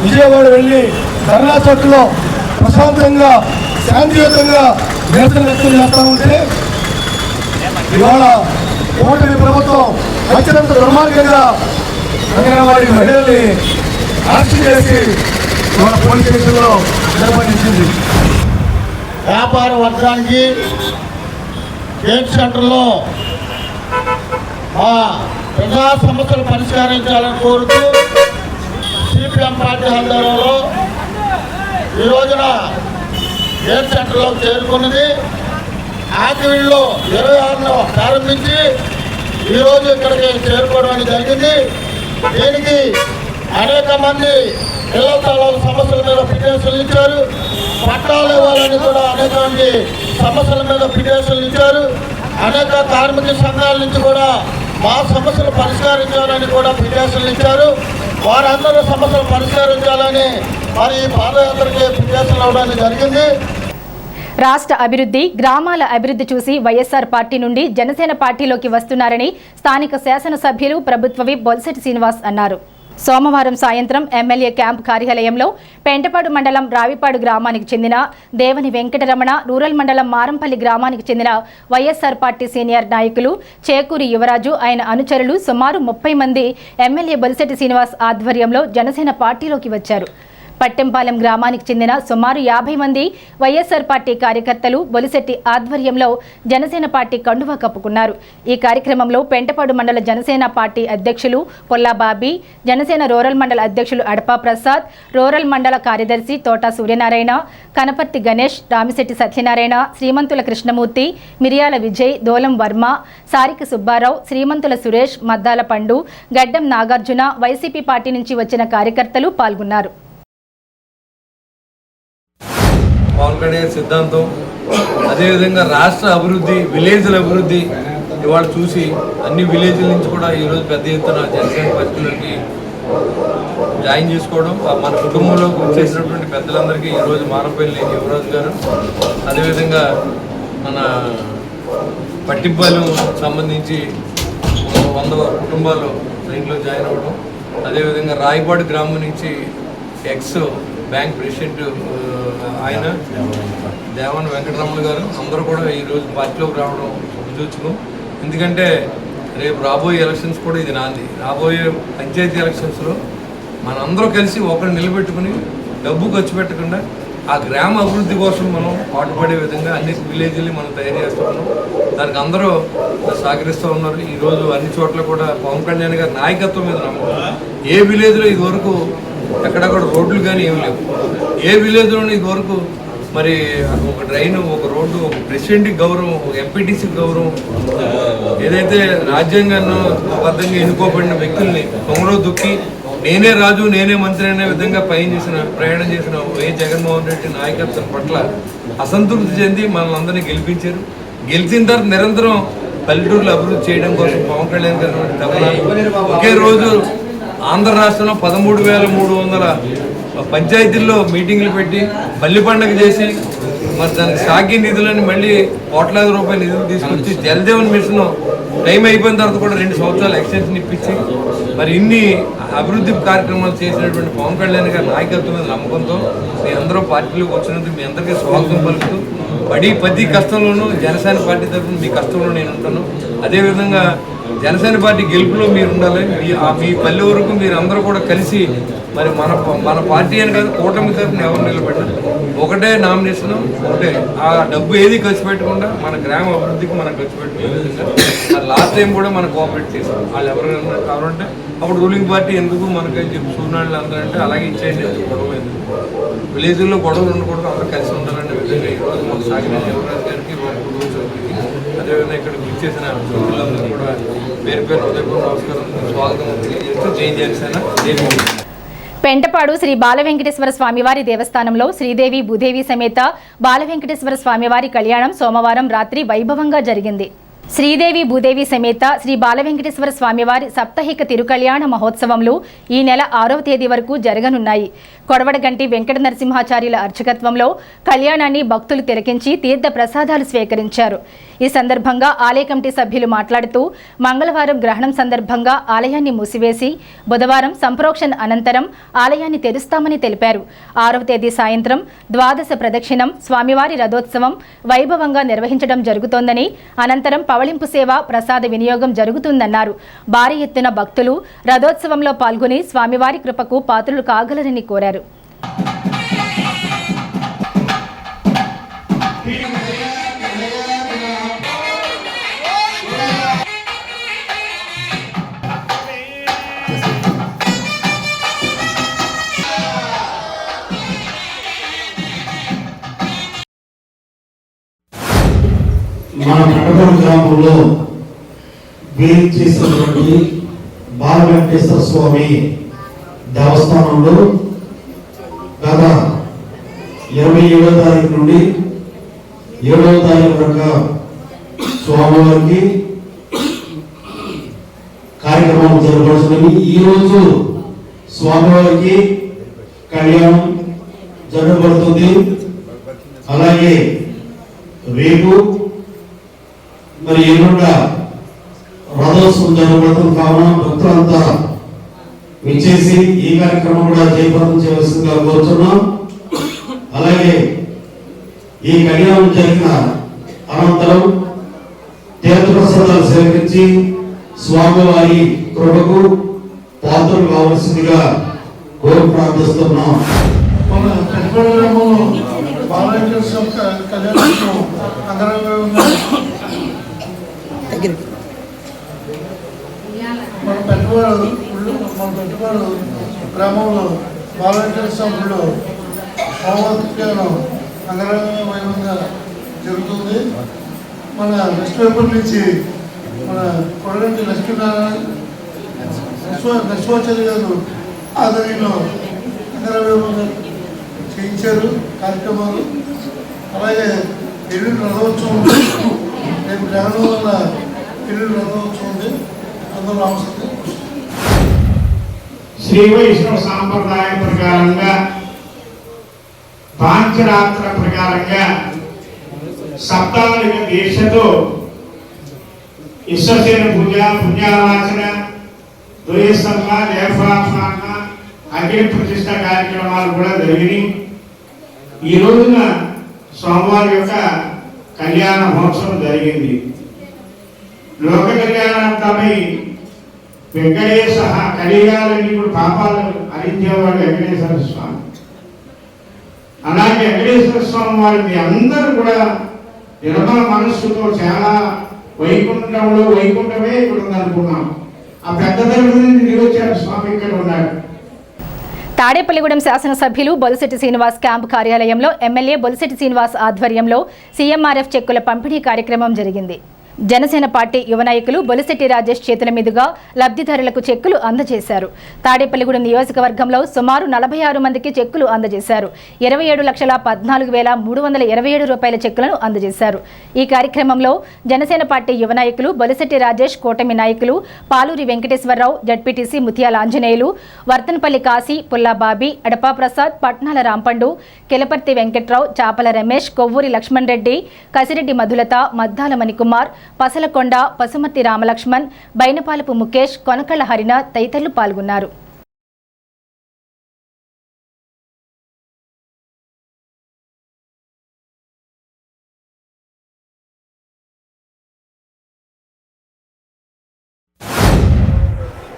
విజయవాడ వెళ్ళి ధర్నా చౌక్లో ప్రశాంతంగా, శాంతియుతంగా నిరసన వ్యక్తం చేస్తూ ఉంటే ఇవాళ కూటమి ప్రభుత్వం అత్యంత దుర్మార్గంగా అంగన్వాడీ మహిళల్ని అరెస్ట్ చేసి ఇవాళ పోలీస్ స్టేషన్లో నిర్బంధించింది. వ్యాపార వర్గానికి గేట్ సెంటర్లో మా ప్రజా సమస్యలు పరిష్కరించాలని కోరుతూ సిపిఎం పార్టీ ఆధ్వర్యంలో ఈ రోజున గేట్ సెంటర్లోకి చేరుకున్నది. ఆకివీడులో 26న ప్రారంభించి ఈరోజు ఇక్కడికి చేరుకోవడం జరిగింది. దీనికి అనేక మంది ఇళ్ల స్థలాల సమస్యల మీద పిటిషన్లు ఇచ్చారు. పట్టాలు ఇవ్వాలని కూడా అనేక మంది సమస్యల మీద పిటిషన్లు ఇచ్చారు. అనేక కార్మిక సంఘాల నుంచి కూడా మా సమస్యలు పరిష్కరించాలని కూడా పిటిషన్లు ఇచ్చారు. వారందరూ సమస్యలు పరిష్కరించాలని మరి పాదయాత్రకి పిటిషన్లు ఇవ్వడానికి జరిగింది. రాష్ట్ర అభివృద్ధి, గ్రామాల అభివృద్ధి చూసి వైఎస్ఆర్ పార్టీ నుండి జనసేన పార్టీలోకి వస్తున్నారని స్థానిక శాసనసభ్యులు ప్రభుత్వ విప్ బొలిశెట్టి శ్రీనివాస్ అన్నారు. సోమవారం సాయంత్రం ఎమ్మెల్యే క్యాంప్ కార్యాలయంలో పెంటపాడు మండలం రావిపాడు గ్రామానికి చెందిన దేవని వెంకటరమణ, రూరల్ మండలం మారంపల్లి గ్రామానికి చెందిన వైఎస్ఆర్ పార్టీ సీనియర్ నాయకులు చేకూరి యువరాజు, ఆయన అనుచరులు సుమారు 30 మంది ఎమ్మెల్యే బొలిశెట్టి శ్రీనివాస్ ఆధ్వర్యంలో జనసేన పార్టీలోకి వచ్చారు. పట్టెంపాలెం గ్రామానికి చెందిన సుమారు 50 మంది వైఎస్ఆర్ పార్టీ కార్యకర్తలు బొలిశెట్టి ఆధ్వర్యంలో జనసేన పార్టీ కండువా కప్పుకున్నారు. ఈ కార్యక్రమంలో పెంటపాడు మండల జనసేన పార్టీ అధ్యక్షులు పొల్లాబాబీ, జనసేన రూరల్ మండల అధ్యక్షులు అడపా ప్రసాద్, రూరల్ మండల కార్యదర్శి తోట సూర్యనారాయణ, కనపర్తి గణేష్, రామిశెట్టి సత్యనారాయణ, శ్రీమంతుల కృష్ణమూర్తి, మిరియాల విజయ్, దోలం వర్మ, సారికి సుబ్బారావు, శ్రీమంతుల సురేష్, మద్దాల పండు, గడ్డం నాగార్జున, వైసీపీ పార్టీ నుంచి వచ్చిన కార్యకర్తలు పాల్గొన్నారు. పవన్ కళ్యాణ్ సిద్ధాంతం, అదేవిధంగా రాష్ట్ర అభివృద్ధి, విలేజ్ల అభివృద్ధి ఇవాళ చూసి అన్ని విలేజ్ల నుంచి కూడా ఈరోజు పెద్ద ఎత్తున జనసేన పార్టీలోకి జాయిన్ చేసుకోవడం, మన కుటుంబంలో చేసినటువంటి పెద్దలందరికీ ఈరోజు మారంపల్లి యువరాజు గారు, అదేవిధంగా మన పట్టింపాలెం సంబంధించి 100 కుటుంబాలు దీంట్లో జాయిన్ అవ్వడం, అదేవిధంగా రాయపాడు గ్రామం నుంచి ఎక్స్ బ్యాంక్ ప్రెసిడెంట్ ఆయన దేవన్ వెంకటరమణ గారు అందరూ కూడా ఈరోజు పార్టీలోకి రావడం చూసుకున్నాం. ఎందుకంటే రేపు రాబోయే ఎలక్షన్స్ కూడా ఇది నాంది. రాబోయే పంచాయతీ ఎలక్షన్స్లో మనందరూ కలిసి ఒకరిని నిలబెట్టుకుని డబ్బు ఖర్చు పెట్టకుండా ఆ గ్రామ అభివృద్ధి కోసం మనం పాటుపడే విధంగా అన్ని విలేజ్ని మనం తయారు చేస్తూ ఉన్నాం. దానికి అందరూ సహకరిస్తూ ఉన్నారు. ఈరోజు అన్ని చోట్ల కూడా పవన్ కళ్యాణ్ గారి నాయకత్వం మీద నమ్మకం. ఏ విలేజ్లో ఇదివరకు ఎక్కడక్కడ రోడ్లు కానీ ఏమి లేవు. ఏ విలేజ్లోని ఇదివరకు మరి ఒక డ్రైన్, ఒక రోడ్డు, ఒక ప్రెసిడెంట్కి గౌరవం, ఒక ఎంపీటీసీకి గౌరవం, ఏదైతే రాజ్యాంగాన్ని బద్ధంగా ఎన్నుకోబడిన వ్యక్తుల్ని తొంగలో దుక్కి నేనే రాజు నేనే మంత్రి అనే విధంగా ప్రయాణం చేసిన జగన్మోహన్ రెడ్డి నాయకత్వం పట్ల అసంతృప్తి చెంది మనల్ని అందరినీ గెలిపించారు. గెలిచిన తర్వాత నిరంతరం పల్లెటూరులో అభివృద్ధి చేయడం కోసం పవన్ కళ్యాణ్ గారు తపన. ఒకే రోజు ఆంధ్ర రాష్ట్రంలో 13,300 పంచాయతీల్లో మీటింగ్లు పెట్టి బల్లి పండుగ చేసి మరి దానికి సాగే నిధులని మళ్ళీ కోట్లాది రూపాయల నిధులు తీసుకొచ్చి జలజీవన్ మిషన్ టైం అయిపోయిన తర్వాత కూడా 2 సంవత్సరాలు ఎక్స్టెన్షన్ ఇప్పించి మరి ఇన్ని అభివృద్ధి కార్యక్రమాలు చేసినటువంటి పవన్ కళ్యాణ్ గారి నాయకత్వం మీద నమ్మకంతో మీ అందరూ పార్టీలోకి వచ్చినందుకు మీ అందరికీ స్వాగతం పలుకుతూ ప్రతి కష్టంలోనూ జనసేన పార్టీ తరఫున మీ కష్టంలో నేను ఉంటాను. అదేవిధంగా జనసేన పార్టీ గెలుపులో మీరు ఉండాలి. మీ పల్లె వరకు మీరు అందరూ కూడా కలిసి మరి మన పార్టీ అని కాదు కూటమి తరఫున ఎవరు నిలబెట్టారు. ఒకటే నామినేషన్, ఒకటే ఆ డబ్బు ఏది ఖర్చు పెట్టకుండా మన గ్రామ అభివృద్ధికి మనం ఖర్చు పెట్టుకునే విధంగా మరి లాస్ట్ టైం కూడా మనం కోఆపరేట్ చేసాం. వాళ్ళు ఎవరైనా కావాలంటే అప్పుడు రూలింగ్ పార్టీ ఎందుకు మనకని చెప్పి సూర్యనాళ్ళు అందరూ అంటే అలాగే ఇచ్చేయండి, గొడవ ఎందుకు, విలేజ్లో గొడవలు ఉండకూడదు, అందరూ కలిసి ఉండాలనే విధంగా ఈరోజు మన సాగిన శివరాజ్ గారికి అదేవిధంగా ఇక్కడ ఇచ్చేసిన పిల్లలందరూ కూడా పేరు హృదయపూర్వక నమస్కారం స్వాగతం తెలియజేస్తూ జై జనసేన జై పెంటపాడు శ్రీ బాలవెంకటేశ్వర స్వామివారి దేవస్థానంలో శ్రీదేవి భూదేవి సమేత బాలవెంకటేశ్వర స్వామివారి కళ్యాణం సోమవారం రాత్రి వైభవంగా జరిగింది. శ్రీదేవి భూదేవి సమేత శ్రీ బాలవెంకటేశ్వర స్వామివారి సప్తాహిక తిరుకళ్యాణ మహోత్సవంలో ఈ నెల 6వ తేదీ వరకు జరగనున్నాయి. కొడవడగంటి వెంకట నరసింహాచార్యుల అర్చకత్వంలో కళ్యాణాన్ని భక్తులు తిలకించి తీర్థ ప్రసాదాలు స్వీకరించారు. ఈ సందర్భంగా ఆలయ కమిటీ సభ్యులు మాట్లాడుతూ మంగళవారం గ్రహణం సందర్భంగా ఆలయాన్ని మూసివేసి బుధవారం సంప్రోక్షణ అనంతరం ఆలయాన్ని తెరుస్తామని తెలిపారు. 6వ తేదీ సాయంత్రం ద్వాదశ ప్రదక్షిణం స్వామివారి రథోత్సవం వైభవంగా నిర్వహించడం జరుగుతోందని, అనంతరం పవళింపు సేవ ప్రసాద వినియోగం జరుగుతుందన్నారు. భారీ ఎత్తున భక్తులు రథోత్సవంలో పాల్గొని స్వామివారి కృపకు పాత్రులు కాగలరని కోరారు. మన పెంటపాడు గ్రామంలో వేయించేసినటువంటి బాలవెంకటేశ్వర స్వామి దేవస్థానంలో గత 27వ తారీఖు నుండి 7వ తారీఖు వరకు స్వామివారికి కార్యక్రమం జరగబడుతుంది. ఈరోజు స్వామివారికి కళ్యాణం జరగబడుతుంది. అలాగే రేపు మరి ఎల్లుండ రథోత్సవం జరగబడుతుంది. కావున భక్తులంతా విచ్చేసి ఈ కార్యక్రమం కూడా జయప్రదం చేయవలసిందిగా కోరుతున్నాం. అలాగే ఈ కళ్యాణం జరిగిన అనంతరం తీర్థప్రసాదాలు సేకరించి స్వామివారి కృపకు పాత్రలు కావలసిందిగా కోరి ప్రార్థిస్తున్నాం. మన పెద్దపల్లి గ్రామంలో బాలవెంకటేశ్వర కళ్యాణం మన పెద్దవాడు గ్రామంలో బాలవెంకటేశ్వర గుడిలో సోమవారం అంగరంగ వైభవంగా జరుగుతుంది. మన నెక్స్ట్ పేపర్ నుంచి మన కొడగంటి లక్ష్మాచార్య గారు ఆధ్వర్యంలో అంగరంగ వైభవంగా చేయించారు కార్యక్రమాలు. అలాగే ఎల్లుండి రథోత్సవం ఉంది. రేపు గ్రహణం వల్ల ఎల్లుండి రథోత్సవం ఉంది. అందరూ అవసరం. శ్రీ వైష్ణవ సాంప్రదాయం ప్రకారంగా పాంచరాత్ర ప్రకారంగా సప్తాహుల దీక్షతో విశ్వసేన పూజ, పుణ్యారాచన, దుర్యసంగ, దేవస్థాన, అగ్ని ప్రతిష్ట కార్యక్రమాలు కూడా జరిగినాయి. ఈ రోజున స్వామివారి యొక్క కళ్యాణ మహోత్సవం జరిగింది. లోక కళ్యాణార్థమై వెంకటేశ కలిగాలని ఇప్పుడు పాపాలు హరించేవాడు వెంకటేశ్వర స్వామి. అలాగే వెంకటేశ్వర స్వామి వారిని అందరూ కూడా నిర్మల మనస్సుతో చాలా వైకుంఠమే ఇక్కడ ఉందనుకున్నాం. ఆ పెద్ద దగ్గర నుంచి దిగొచ్చారు స్వామి ఇక్కడ ఉన్నాడు. తాడేపల్లిగూడెం శాసనసభ్యులు బొలిశెట్టి శ్రీనివాస్ క్యాంపు కార్యాలయంలో ఎమ్మెల్యే బొలిశెట్టి శ్రీనివాస్ ఆధ్వర్యంలో సీఎంఆర్ఎఫ్ చెక్కుల పంపిణీ కార్యక్రమం జరిగింది. జనసేన పార్టీ యువ నాయకులు బొలిశెట్టి రాజేష్ చేతుల మీదుగా లబ్ధిదారులకు చెక్కులు అందజేశారు. తాడేపల్లిగూడెం నియోజకవర్గంలో సుమారు 46 మందికి చెక్కులు అందజేశారు. 27,14,327 రూపాయల చెక్కులను అందజేశారు. ఈ కార్యక్రమంలో జనసేన పార్టీ యువ నాయకులు బొలిశెట్టి రాజేష్, కూటమి నాయకులు పాలూరి వెంకటేశ్వరరావు, జడ్పీటీసీ ముత్యాల ఆంజనేయులు, వర్తనపల్లి కాశీ, పుల్లా బాబీ, అడపా ప్రసాద్, పట్నాల రాంపండు, కెలపర్తి వెంకట్రావు, చాపల రమేష్, కొవ్వూరి లక్ష్మణ్ రెడ్డి, కసిరెడ్డి మధులత, మద్దాల మణికుమార్, పసలకొండ, పసుమర్తి రామలక్ష్మణ్, బైనపాలపు ముఖేష్, కొనకళ్ళ హరిన తదితరులు పాల్గొన్నారు.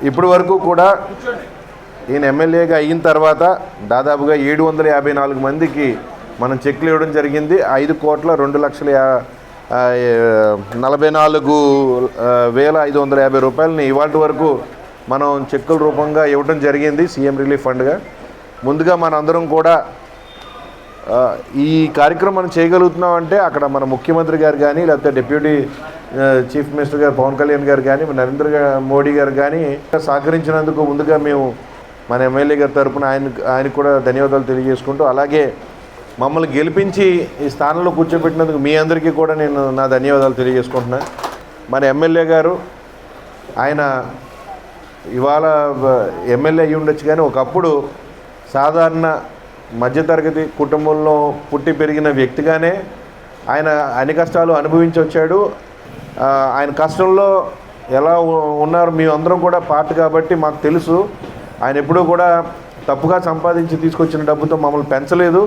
ఇప్పటి వరకు కూడా ఈయన ఎమ్మెల్యేగా అయిన తర్వాత దాదాపుగా 754 మందికి మనం చెక్లు ఇవ్వడం జరిగింది. 5,44,550 రూపాయలని ఇవాళ వరకు మనం చెక్కుల రూపంగా ఇవ్వడం జరిగింది సీఎం రిలీఫ్ ఫండ్గా. ముందుగా మనందరం కూడా ఈ కార్యక్రమం మనం చేయగలుగుతున్నామంటే అక్కడ మన ముఖ్యమంత్రి గారు కానీ, లేకపోతే డిప్యూటీ చీఫ్ మినిస్టర్ గారు పవన్ కళ్యాణ్ గారు కానీ, నరేంద్ర మోడీ గారు కానీ సహకరించినందుకు ముందుగా మేము మన ఎమ్మెల్యే గారి తరఫున ఆయనకు కూడా ధన్యవాదాలు తెలియజేసుకుంటూ, అలాగే మమ్మల్ని గెలిపించి ఈ స్థానంలో కూర్చోబెట్టినందుకు మీ అందరికీ కూడా నేను నా ధన్యవాదాలు తెలియజేసుకుంటున్నాను. మన ఎమ్మెల్యే గారు ఆయన ఇవాళ ఎమ్మెల్యే అయ్యి ఉండొచ్చు, కానీ ఒకప్పుడు సాధారణ మధ్యతరగతి కుటుంబంలో పుట్టి పెరిగిన వ్యక్తిగానే ఆయన అన్ని కష్టాలు అనుభవించి వచ్చాడు. ఆయన కష్టంలో ఎలా ఉన్నారు మేమందరం కూడా పార్ట్ కాబట్టి మాకు తెలుసు. ఆయన ఎప్పుడూ కూడా తప్పుగా సంపాదించి తీసుకొచ్చిన డబ్బుతో మమ్మల్ని పెంచలేదు.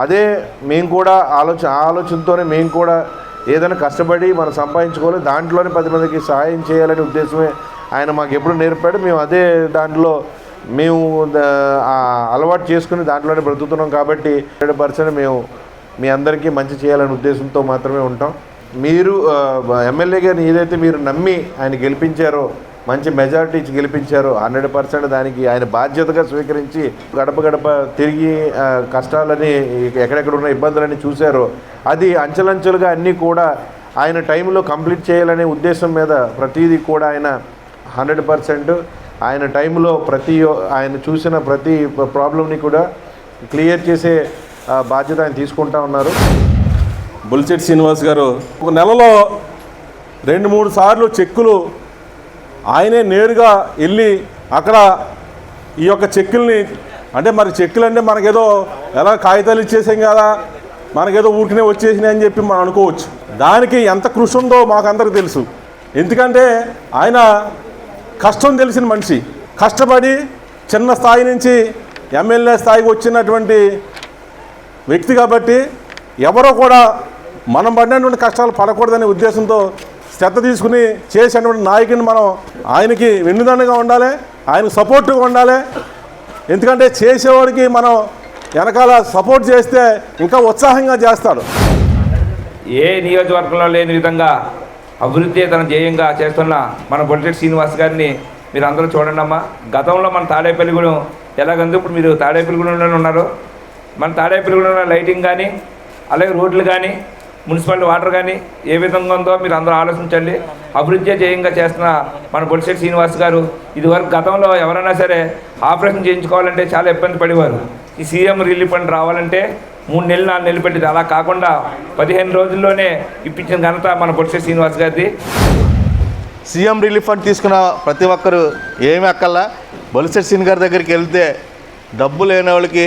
అదే మేము కూడా ఆలోచనతోనే మేము కూడా ఏదైనా కష్టపడి మనం సంపాదించుకోవాలి, దాంట్లోనే 10 మందికి సహాయం చేయాలనే ఉద్దేశమే ఆయన మాకు ఎప్పుడు నేర్పాడు. మేము అదే దాంట్లో మేము అలవాటు చేసుకుని దాంట్లోనే బ్రతుకుతున్నాం కాబట్టి 100% మేము మీ అందరికీ మంచి చేయాలనే ఉద్దేశంతో మాత్రమే ఉంటాం. మీరు ఎమ్మెల్యే గారిని ఏదైతే మీరు నమ్మి ఆయన గెలిపించారో, మంచి మెజారిటీ ఇచ్చి గెలిపించారో 100% దానికి ఆయన బాధ్యతగా స్వీకరించి గడప గడప తిరిగి కష్టాలని ఎక్కడెక్కడ ఉన్న ఇబ్బందులని చూశారో అది అంచెలంచెలుగా అన్నీ కూడా ఆయన టైంలో కంప్లీట్ చేయాలనే ఉద్దేశం మీద ప్రతిదీ కూడా ఆయన 100% ఆయన టైంలో ఆయన చూసిన ప్రతి ప్రాబ్లంని కూడా క్లియర్ చేసే బాధ్యత ఆయన తీసుకుంటా ఉన్నారు. బొలిశెట్టి శ్రీనివాస్ గారు ఒక నెలలో 2-3 సార్లు చెక్కులు ఆయనే నేరుగా వెళ్ళి అక్కడ ఈ యొక్క చెక్కుల్ని, అంటే మరి చెక్కులు అంటే మనకేదో ఎలా కాగితాలు ఇచ్చేసాం కదా, మనకేదో ఊరికనే వచ్చేసినాయి అని చెప్పి మనం అనుకోవచ్చు. దానికి ఎంత కృషి ఉందో మాకు అందరికీ తెలుసు. ఎందుకంటే ఆయన కష్టం తెలిసిన మనిషి, కష్టపడి చిన్న స్థాయి నుంచి ఎమ్మెల్యే స్థాయికి వచ్చినటువంటి వ్యక్తి కాబట్టి ఎవరో కూడా మనం పడినటువంటి కష్టాలు పడకూడదనే ఉద్దేశంతో శ్రద్ధ తీసుకుని చేసేటువంటి నాయకుని మనం ఆయనకి వెన్నుదన్నుగా ఉండాలి, ఆయనకు సపోర్టుగా ఉండాలి. ఎందుకంటే చేసేవాడికి మనం వెనకాల సపోర్ట్ చేస్తే ఇంకా ఉత్సాహంగా చేస్తాడు. ఏ నియోజకవర్గంలో లేని విధంగా అభివృద్ధి తన ధ్యేయంగా చేస్తున్న మన బొలిశెట్టి శ్రీనివాస్ గారిని మీరు అందరూ చూడండి అమ్మా. గతంలో మన తాడేపల్లిగూడెం ఎలాగందో ఇప్పుడు మీరు తాడేపల్లిగూడెంలోనే ఉన్నారు. మన తాడేపల్లిగూడెంలో లైటింగ్ కానీ, అలాగే రోడ్లు కానీ, మున్సిపాలిటీ వాటర్ కానీ ఏ విధంగా ఉందో మీరు అందరూ ఆలోచించండి. అభివృద్ధి ధ్యేయంగా చేస్తున్న మన బొలిశెట్టి శ్రీనివాస్ గారు ఇదివరకు గతంలో ఎవరైనా సరే ఆపరేషన్ చేయించుకోవాలంటే చాలా ఇబ్బంది పడేవారు. ఈ సీఎం రిలీఫ్ ఫండ్ రావాలంటే 3 నెలలు 4 నెలలు పెట్టింది. అలా కాకుండా 15 రోజుల్లోనే ఇప్పించిన ఘనత మన బొలిశెట్టి శ్రీనివాస్ గారిది. సీఎం రిలీఫ్ ఫండ్ తీసుకున్న ప్రతి ఒక్కరు ఏమి అక్కల్లా బొలిశెట్టి శ్రీని గారి దగ్గరికి వెళ్తే డబ్బు లేని వాళ్ళకి,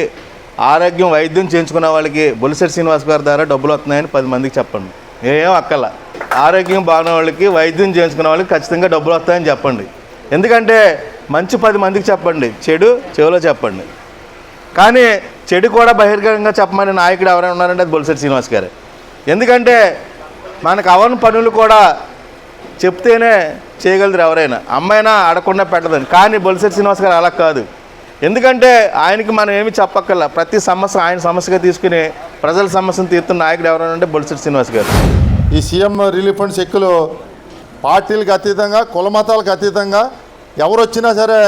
ఆరోగ్యం వైద్యం చేయించుకున్న వాళ్ళకి బొలిశెట్టి శ్రీనివాస్ గారి ద్వారా డబ్బులు వస్తున్నాయని 10 మందికి చెప్పండి. ఏం అక్కల ఆరోగ్యం బాగున్న వాళ్ళకి, వైద్యం చేయించుకున్న వాళ్ళకి ఖచ్చితంగా డబ్బులు వస్తాయని చెప్పండి. ఎందుకంటే మంచి 10 మందికి చెప్పండి, చెడు చెవిలో చెప్పండి. కానీ చెడు కూడా బహిరంగంగా చెప్పమని నాయకుడు ఎవరైనా ఉన్నారంటే అది బొలిశెట్టి శ్రీనివాస్ గారే. ఎందుకంటే మనకు అవని పనులు కూడా చెప్తేనే చేయగలరు ఎవరైనా, అమ్మాయినా అడగకుండా పెట్టదని. కానీ బొలిశెట్టి శ్రీనివాస్ గారు అలా కాదు. ఎందుకంటే ఆయనకి మనం ఏమి చెప్పక్కర్లా, ప్రతి సమస్య ఆయన సమస్యగా తీసుకుని ప్రజల సమస్యను తీరుతున్న నాయకుడు ఎవరైనా అంటే బొలిశెట్టి శ్రీనివాస్ గారు. ఈ సీఎం రిలీఫ్ ఫండ్ చెక్కులు పార్టీలకు అతీతంగా, కుల మతాలకు అతీతంగా ఎవరు వచ్చినా సరే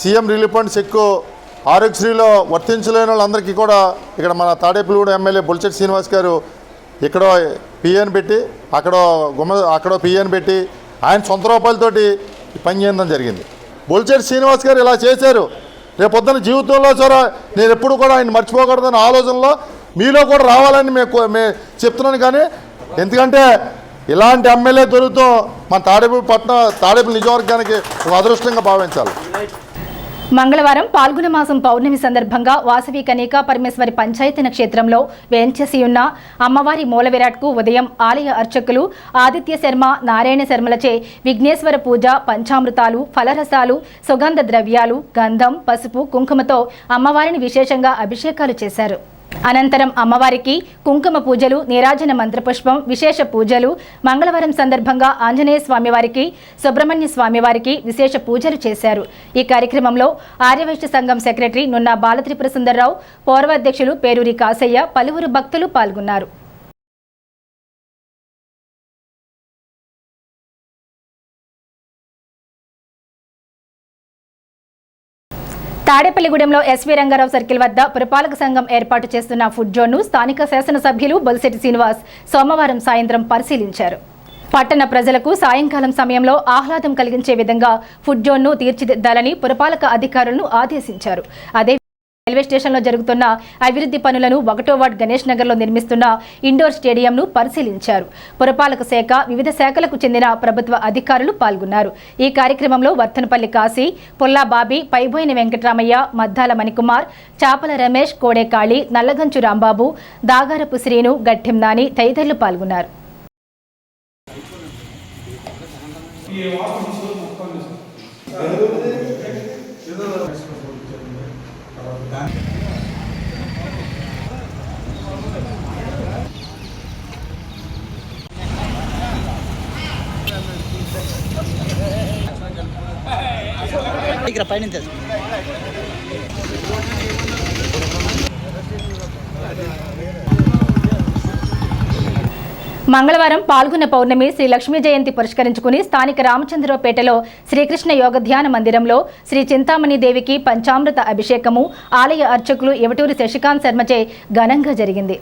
సీఎం రిలీఫ్ ఫండ్ చెక్కు ఆరోగ్యశ్రీలో వర్తించలేని వాళ్ళందరికీ కూడా ఇక్కడ మన తాడేపల్లిగూడెం ఎమ్మెల్యే బొలిశెట్టి శ్రీనివాస్ గారు ఇక్కడ పిఎన్ పెట్టి అక్కడ పిఎన్ పెట్టి ఆయన సొంత రూపాయలతోటి పని చేయడం జరిగింది. బొలిశెట్టి శ్రీనివాస్ గారు ఇలా చేశారు. రేపొద్దున జీవితంలో సరే నేను ఎప్పుడు కూడా ఆయన మర్చిపోకూడదన్న ఆలోచనలో మీలో కూడా రావాలని మేము చెప్తున్నాను. కానీ ఎందుకంటే ఇలాంటి ఎమ్మెల్యే దొరుకుతూ మన తాడేపల్లి నియోజకవర్గానికి ఒక అదృష్టంగా భావించాలి. మంగళవారం పాల్గొన మాసం పౌర్ణమి సందర్భంగా వాసవి కనికా పరమేశ్వరి పంచాయతన క్షేత్రంలో వేంచేసి ఉన్న అమ్మవారి మూల విరాట్కు ఉదయం ఆలయ అర్చకులు ఆదిత్య శర్మ, నారాయణ శర్మలచే విఘ్నేశ్వర పూజ, పంచామృతాలు, ఫలరసాలు, సుగంధ ద్రవ్యాలు, గంధం, పసుపు, కుంకుమతో అమ్మవారిని విశేషంగా అభిషేకాలు చేశారు. అనంతరం అమ్మవారికి కుంకుమ పూజలు, నీరాజన మంత్రపుష్పం, విశేష పూజలు, మంగళవారం సందర్భంగా ఆంజనేయ స్వామివారికి, సుబ్రహ్మణ్య స్వామివారికి విశేష పూజలు చేశారు. ఈ కార్యక్రమంలో ఆర్యవైశ్య సంఘం సెక్రటరీ నున్నా బాలత్రిపుర సుందర్రావు, పౌర్వాధ్యక్షులు పేరూరి కాసయ్య, పలువురు భక్తులు పాల్గొన్నారు. తాడేపల్లిగూడెంలో ఎస్వీ రంగారావు సర్కిల్ వద్ద పురపాలక సంఘం ఏర్పాటు చేస్తున్న ఫుడ్ జోన్ను స్థానిక శాసనసభ్యులు బొలిశెట్టి శ్రీనివాస్ సోమవారం సాయంత్రం పరిశీలించారు. పట్టణ ప్రజలకు సాయంకాలం సమయంలో ఆహ్లాదం కలిగించే విధంగా ఫుడ్ జోన్ను తీర్చిదిద్దాలని పురపాలక అధికారులను ఆదేశించారు. అదే రైల్వే స్టేషన్లో జరుగుతున్న అభివృద్ధి పనులను 1వ వార్డు గణేష్ నగర్లో నిర్మిస్తున్న ఇండోర్ స్టేడియంను పరిశీలించారు. పురపాలక శాఖ, వివిధ శాఖలకు చెందిన ప్రభుత్వ అధికారులు పాల్గొన్నారు. ఈ కార్యక్రమంలో వర్తనపల్లి కాశీ, పుల్లా బాబీ, పైబోయిన వెంకటరామయ్య, మద్దాల మణికుమార్, చాపల రమేష్, కోడేకాళి, నల్లగంచు రాంబాబు, దాగారపు శ్రీను, గట్టెం నాని తదితరులు పాల్గొన్నారు. మంగళవారం పాల్గొన్న పౌర్ణమి శ్రీ లక్ష్మీ జయంతి పురస్కరించుకుని స్థానిక రామచంద్రరావుపేటలో శ్రీకృష్ణ యోగ ధ్యాన మందిరంలో శ్రీ చింతామణి దేవికి పంచామృత అభిషేకము ఆలయ అర్చకులు ఎవటూరి శశికాంత్ శర్మచే ఘనంగా జరిగింది.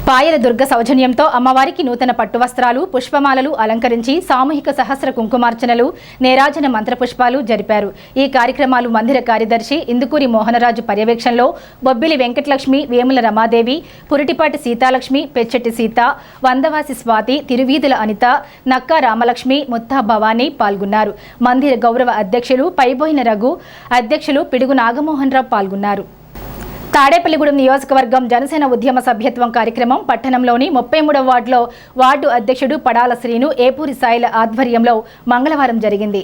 పాయల దుర్గ సౌజన్యంతో అమ్మవారికి నూతన పట్టు వస్త్రాలు, పుష్పమాలలు అలంకరించి సామూహిక సహస్ర కుంకుమార్చనలు, నేరాజన మంత్రపుష్పాలు జరిపారు. ఈ కార్యక్రమాలు మందిర కార్యదర్శి ఇందుకూరి మోహనరాజు పర్యవేక్షణలో బొబ్బిలి వెంకటలక్ష్మి, వేముల రమాదేవి, పురిటిపాటి సీతాలక్ష్మి, పెచ్చెట్టి సీత, వందవాసి స్వాతి, తిరువీధుల అనిత, నక్కా రామలక్ష్మి, ముత్తా భవానీ పాల్గొన్నారు. మందిర గౌరవ అధ్యక్షులు పైబోయిన రఘు, అధ్యక్షులు పిడుగు నాగమోహన్ రావు పాల్గొన్నారు. తాడేపల్లిగూడెం నియోజకవర్గం జనసేన ఉద్యమ సభ్యత్వం కార్యక్రమం పట్టణంలోని 33వ వార్డులో వార్డు అధ్యక్షుడు పడాల శ్రీను, ఏపూరి సాయిల ఆధ్వర్యంలో మంగళవారం జరిగింది.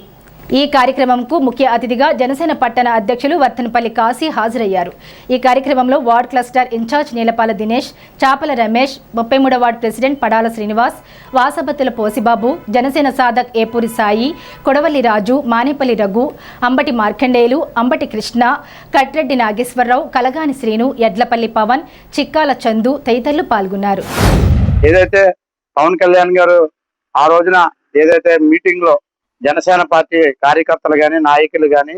ఈ కార్యక్రమంకు ముఖ్య అతిథిగా జనసేన పట్టణ అధ్యక్షులు వర్తనపల్లి కాశీ హాజరయ్యారు. ఈ కార్యక్రమంలో ward cluster incharge Neelapala Dinesh, Chapala Ramesh, 33వ వార్డు ప్రెసిడెంట్ పడాల శ్రీనివాస్, వాసబత్తుల పోసిబాబు, జనసేన సాధక్ ఏపూరి సాయి, కొడవల్లి రాజు, మానేపల్లి రఘు, అంబటి మార్కండేయులు, అంబటి కృష్ణ, కట్రెడ్డి నాగేశ్వరరావు, కలగాని శ్రీను, ఎడ్లపల్లి పవన్, చిక్కాల చందు తదితరులు పాల్గొన్నారు. ఏదైతే పవన్ కళ్యాణ్ గారు ఆ రోజున ఏదైతే మీటింగ్ లో జనసేన పార్టీ కార్యకర్తలు కానీ నాయకులు కానీ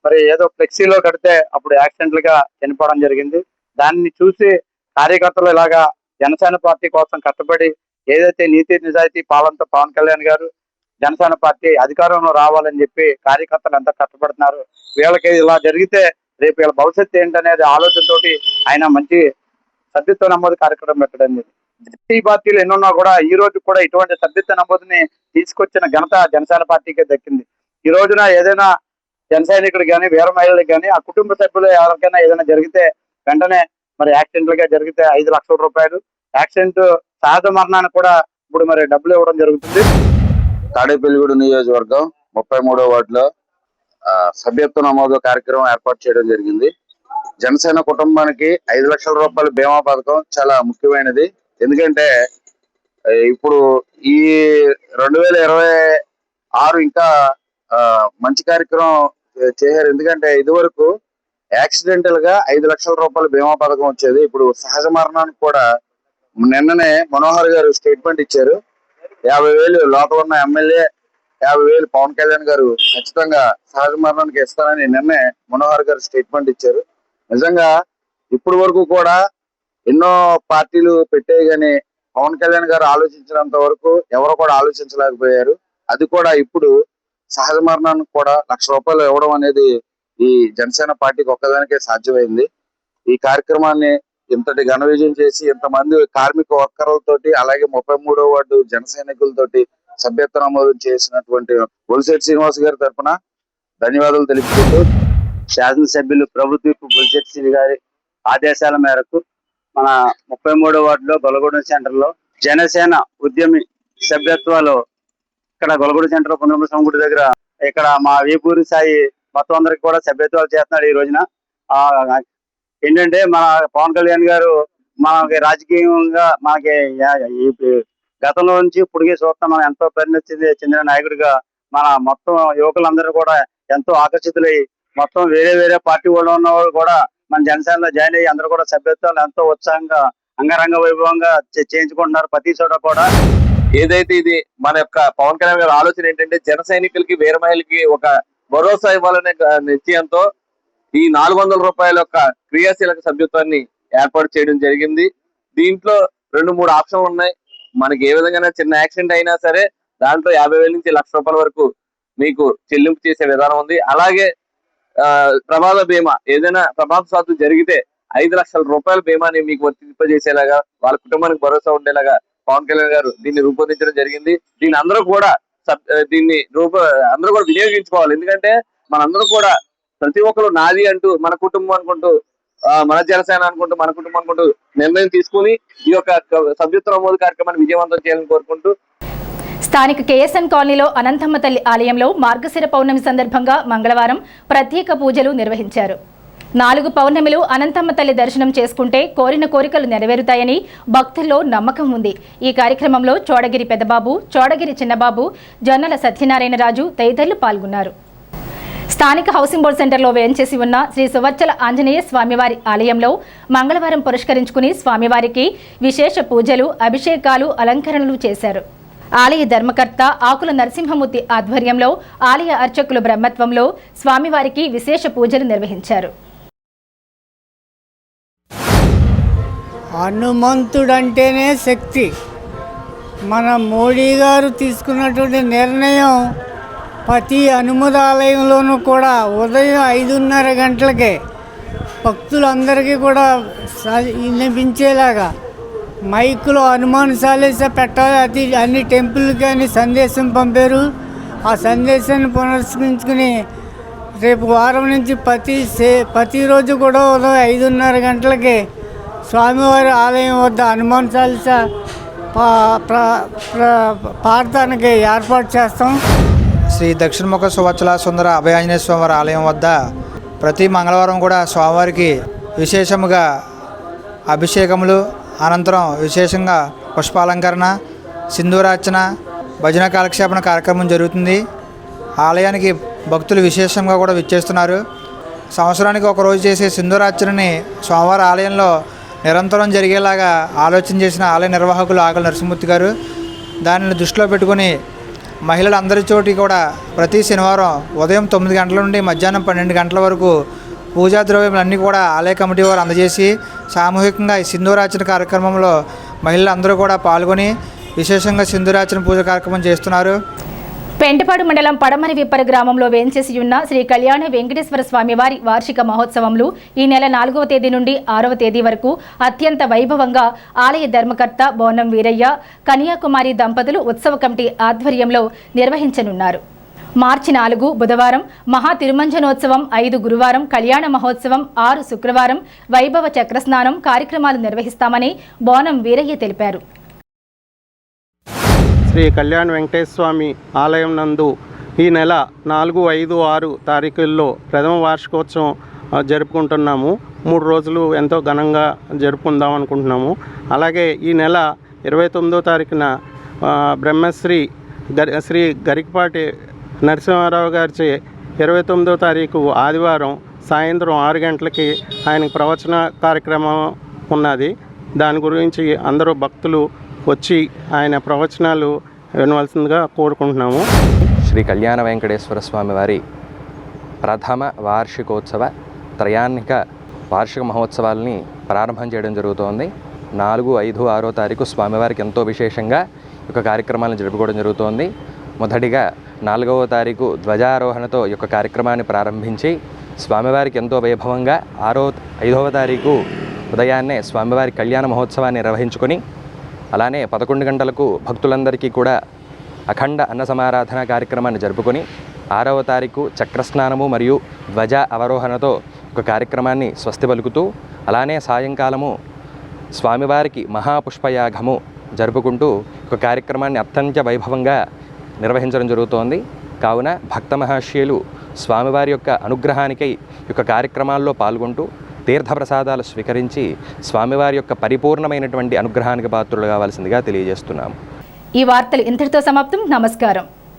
మరి ఏదో ఫ్లెక్సీలో కడితే అప్పుడు యాక్సిడెంట్లుగా చనిపోవడం జరిగింది. దాన్ని చూసి కార్యకర్తలు ఇలాగా జనసేన పార్టీ కోసం కష్టపడి ఏదైతే నీతి నిజాయితీ పాలనతో పవన్ కళ్యాణ్ గారు జనసేన పార్టీ అధికారంలో రావాలని చెప్పి కార్యకర్తలు ఎంత కష్టపడుతున్నారు. వీళ్ళకి ఇలా జరిగితే రేపు వీళ్ళ భవిష్యత్తు ఏంటనేది ఆలోచనతోటి ఆయన మంచి సభ్యత్వ నమోదు కార్యక్రమం పెట్టడం జరిగింది. ఈ పార్టీలు ఎన్నున్నా కూడా ఈ రోజు కూడా ఇటువంటి సభ్యత్వ నమోదుని తీసుకొచ్చిన ఘనత జనసేన పార్టీకే దక్కింది. ఈ రోజున ఏదైనా జన సైనికుడు కానీ వీర మహిళలకు కానీ ఆ కుటుంబ సభ్యులు ఎవరికైనా ఏదైనా జరిగితే వెంటనే మరి యాక్సిడెంట్లుగా జరిగితే 5 లక్షల రూపాయలు, యాక్సిడెంట్ సహజ మరణానికి కూడా ఇప్పుడు మరి డబ్బులు ఇవ్వడం జరుగుతుంది. తాడేపల్లిగూడెం నియోజకవర్గం 33వ వార్డులో సభ్యత్వ నమోదు కార్యక్రమం ఏర్పాటు చేయడం జరిగింది. జనసేన కుటుంబానికి 5 లక్షల రూపాయల బీమా పథకం చాలా ముఖ్యమైనది. ఎందుకంటే ఇప్పుడు ఈ 2026 ఇంకా మంచి కార్యక్రమం చేశారు. ఎందుకంటే ఇదివరకు యాక్సిడెంటల్ గా 5 లక్షల రూపాయల బీమా పథకం వచ్చేది. ఇప్పుడు సహజ మరణానికి కూడా నిన్ననే మనోహర్ గారు స్టేట్మెంట్ ఇచ్చారు. 50,000 లోపల ఉన్న ఎమ్మెల్యే, 50,000 పవన్ కళ్యాణ్ గారు ఖచ్చితంగా సహజ మరణానికి ఇస్తారని నిన్నే మనోహర్ గారు స్టేట్మెంట్ ఇచ్చారు. నిజంగా ఇప్పటి వరకు కూడా ఎన్నో పార్టీలు పెట్టాయి, కానీ పవన్ కళ్యాణ్ గారు ఆలోచించినంత వరకు ఎవరు కూడా ఆలోచించలేకపోయారు. అది కూడా ఇప్పుడు సహజ మరణానికి కూడా ₹1,00,000 ఇవ్వడం అనేది ఈ జనసేన పార్టీకి ఒక్కదానికే సాధ్యమైంది. ఈ కార్యక్రమాన్ని ఇంతటి ఘన విజయం చేసి ఇంతమంది కార్మిక వర్కర్లతోటి అలాగే 33వ వార్డు జన సైనికులతోటి సభ్యత్వ నమోదు చేసినటువంటి బొలిశెట్టి శ్రీనివాస్ గారి తరఫున ధన్యవాదాలు తెలుపుకుంటూ, శాసనసభ్యులు ప్రభుత్వ బొలిశెట్టి గారి ఆదేశాల మేరకు మన 33వ వార్డులో గొల్లగూడెం సెంటర్ లో జనసేన ఉద్యమి సభ్యత్వాలు ఇక్కడ గొల్లగూడెం సెంటర్ పునర్మ గుడి దగ్గర ఇక్కడ మా వీపూరి సాయి మొత్తం అందరికి కూడా సభ్యత్వాలు చేస్తున్నాడు. ఈ రోజున ఏంటంటే మన పవన్ కళ్యాణ్ గారు మనకి రాజకీయంగా మనకి గతంలో నుంచి ఇప్పటికే చూస్తాం, మనం ఎంతో పరిణతి చెందిన నాయకుడిగా మన మొత్తం యువకులందరూ కూడా ఎంతో ఆకర్షితులై మొత్తం వేరే వేరే పార్టీ వాళ్ళు ఉన్న వాళ్ళు కూడా మన జనసేనలో జాయిన్ అయ్యి అందరూ కూడా సభ్యత్వాలు ఎంతో ఉత్సాహంగా అంగరంగ వైభవంగా చేయించుకుంటున్నారు ప్రతి చోట కూడా. ఏదైతే ఇది మన యొక్క పవన్ కళ్యాణ్ గారి ఆలోచన ఏంటంటే జన సైనికులకి వీర మహిళకి ఒక భరోసా ఇవ్వాలనే నిశ్చయంతో ఈ ₹400 యొక్క క్రియాశీలక సభ్యత్వాన్ని ఏర్పాటు చేయడం జరిగింది. దీంట్లో 2-3 ఆప్షన్లు ఉన్నాయి. మనకి ఏ విధంగా చిన్న యాక్సిడెంట్ అయినా సరే దాంట్లో ₹50,000 నుంచి ₹1,00,000 వరకు మీకు చెల్లింపు చేసే విధానం ఉంది. అలాగే ప్రమాద బీమా, ఏదైనా ప్రమాదశాత్తు జరిగితే ₹5,00,000 బీమాని మీకు వర్తింపజేసేలాగా వాళ్ళ కుటుంబానికి భరోసా ఉండేలాగా పవన్ కళ్యాణ్ గారు దీన్ని రూపొందించడం జరిగింది. దీన్ని అందరూ కూడా అందరూ కూడా వినియోగించుకోవాలి. ఎందుకంటే మనందరూ కూడా ప్రతి ఒక్కరు నాది అంటూ మన కుటుంబం అనుకుంటూ మన జనసేన అనుకుంటూ మన కుటుంబం అనుకుంటూ నిర్ణయం తీసుకుని ఈ యొక్క సభ్యత్వ నమోదు కార్యక్రమాన్ని విజయవంతం చేయాలని కోరుకుంటూ, స్థానిక కేఎస్ఎన్ కాలనీలో అనంతమ్మ తల్లి ఆలయంలో మార్గశిర పౌర్ణమి సందర్భంగా మంగళవారం ప్రత్యేక పూజలు నిర్వహించారు. 4 పౌర్ణమిలు అనంతమ్మ తల్లి దర్శనం చేసుకుంటే కోరిన కోరికలు నెరవేరుతాయని భక్తుల్లో నమ్మకం ఉంది. ఈ కార్యక్రమంలో చోడగిరి పెద్దబాబు, చోడగిరి చిన్నబాబు, జొన్నల సత్యనారాయణరాజు తదితరులు పాల్గొన్నారు. స్థానిక హౌసింగ్ బోర్డు సెంటర్లో వేంచేసి ఉన్న శ్రీ సువచ్చల ఆంజనేయ స్వామివారి ఆలయంలో మంగళవారం పురస్కరించుకుని స్వామివారికి విశేష పూజలు, అభిషేకాలు, అలంకరణలు చేశారు. ఆలయ ధర్మకర్త ఆకుల నరసింహమూర్తి ఆధ్వర్యంలో ఆలయ అర్చకుల బ్రహ్మత్వంలో స్వామివారికి విశేష పూజలు నిర్వహించారు. హనుమంతుడంటేనే శక్తి. మన మోడీ గారు తీసుకున్నటువంటి నిర్ణయం ప్రతి హనుమదాలయంలోనూ కూడా ఉదయం 5:30 గంటలకే భక్తులందరికీ కూడా వినిపించేలాగా మైకులో హనుమాన్ చాలీసా పెట్టాలి. అది అన్ని టెంపుల్కి అని సందేశం పంపారు. ఆ సందేశాన్ని పునరుస్కరించుకుని రేపు వారం నుంచి ప్రతిరోజు కూడా ఉదయం 5:30 గంటలకి స్వామివారి ఆలయం వద్ద హనుమాన్ చాలీసా పాడటానికి ఏర్పాటు చేస్తాం. శ్రీ దక్షిణముఖ సువచ్చల సుందర అభయాంజనేయ స్వామివారి ఆలయం వద్ద ప్రతి మంగళవారం కూడా స్వామివారికి విశేషముగా అభిషేకములు, అనంతరం విశేషంగా పుష్పాలంకరణ, సింధూరార్చన, భజన కాలక్షేపణ కార్యక్రమం జరుగుతుంది. ఆలయానికి భక్తులు విశేషంగా కూడా విచ్చేస్తున్నారు. సంవత్సరానికి ఒకరోజు చేసే సింధూరార్చనని స్వామివారి ఆలయంలో నిరంతరం జరిగేలాగా ఆలోచన చేసిన ఆలయ నిర్వాహకులు ఆకుల నరసింహమూర్తి గారు దానిని దృష్టిలో పెట్టుకుని మహిళలందరి చోటి కూడా ప్రతి శనివారం ఉదయం 9 గంటల నుండి మధ్యాహ్నం 12 గంటల వరకు పూజా ద్రవ్యములన్నీ కూడా ఆలయ కమిటీ వారు అందజేసి సామూహికంగా ఈ సింధూరార్చన కార్యక్రమంలో మహిళలందరూ కూడా పాల్గొని విశేషంగా సింధూరార్చన పూజ కార్యక్రమం చేస్తున్నారు. పెంటపాడు మండలం పడమరి విప్పర గ్రామంలో వేంచేసి ఉన్న శ్రీ కళ్యాణ వెంకటేశ్వర స్వామివారి వార్షిక మహోత్సవంలో ఈ నెల 4వ తేదీ నుండి 6వ తేదీ వరకు అత్యంత వైభవంగా ఆలయ ధర్మకర్త బోనం వీరయ్య, కన్యాకుమారి దంపతులు ఉత్సవ కమిటీ ఆధ్వర్యంలో నిర్వహించనున్నారు. మార్చి 4 బుధవారం మహా తిరుమంజనోత్సవం, 5 గురువారం కళ్యాణ మహోత్సవం, 6 శుక్రవారం వైభవ చక్రస్నానం కార్యక్రమాలు నిర్వహిస్తామని బోనం వీరయ్య తెలిపారు. శ్రీ కళ్యాణ వెంకటేశ్వర స్వామి ఆలయం నందు ఈ నెల 4, 5, 6 తారీఖుల్లో ప్రథమ వార్షికోత్సవం జరుపుకుంటున్నాము. 3 రోజులు ఎంతో ఘనంగా జరుపుకుందాం అనుకుంటున్నాము. అలాగే ఈ నెల 29వ తారీఖున బ్రహ్మశ్రీ శ్రీ గరికపాటి నరసింహారావు గారిచే 29వ తారీఖు ఆదివారం సాయంత్రం 6 గంటలకి ఆయనకు ప్రవచన కార్యక్రమం ఉన్నది. దాని గురించి అందరూ భక్తులు వచ్చి ఆయన ప్రవచనాలు వినవలసిందిగా కోరుకుంటున్నాము. శ్రీ కళ్యాణ వెంకటేశ్వర స్వామి వారి ప్రథమ వార్షికోత్సవ త్రయాన్నిక వార్షిక మహోత్సవాలని ప్రారంభం చేయడం జరుగుతోంది. 4, 5, 6 తారీఖు స్వామివారికి ఎంతో విశేషంగా ఈ యొక్క కార్యక్రమాలను జరుపుకోవడం జరుగుతోంది. మొదటిగా 4వ తారీఖు ధ్వజారోహణతో ఈ యొక్క కార్యక్రమాన్ని ప్రారంభించి స్వామివారికి ఎంతో వైభవంగా 5వ తారీఖు ఉదయాన్నే స్వామివారి కళ్యాణ మహోత్సవాన్ని నిర్వహించుకొని అలానే 11 గంటలకు భక్తులందరికీ కూడా అఖండ అన్న సమారాధన కార్యక్రమాన్ని జరుపుకొని 6వ తారీఖు చక్రస్నానము మరియు ధ్వజ అవరోహణతో ఒక కార్యక్రమాన్ని స్వస్తి పలుకుతూ అలానే సాయంకాలము స్వామివారికి మహాపుష్పయాగము జరుపుకుంటూ ఒక కార్యక్రమాన్ని అత్యంత వైభవంగా నిర్వహించడం జరుగుతోంది. కావున భక్త మహాశయులు స్వామివారి యొక్క అనుగ్రహానికై ఈ యొక్క కార్యక్రమాల్లో పాల్గొంటూ తీర్థప్రసాదాలు స్వీకరించి స్వామివారి యొక్క పరిపూర్ణమైనటువంటి అనుగ్రహానికి పాత్రులు కావాల్సిందిగా తెలియజేస్తున్నాము. ఈ వార్తలు ఇంతటితో సమాప్తం. నమస్కారం.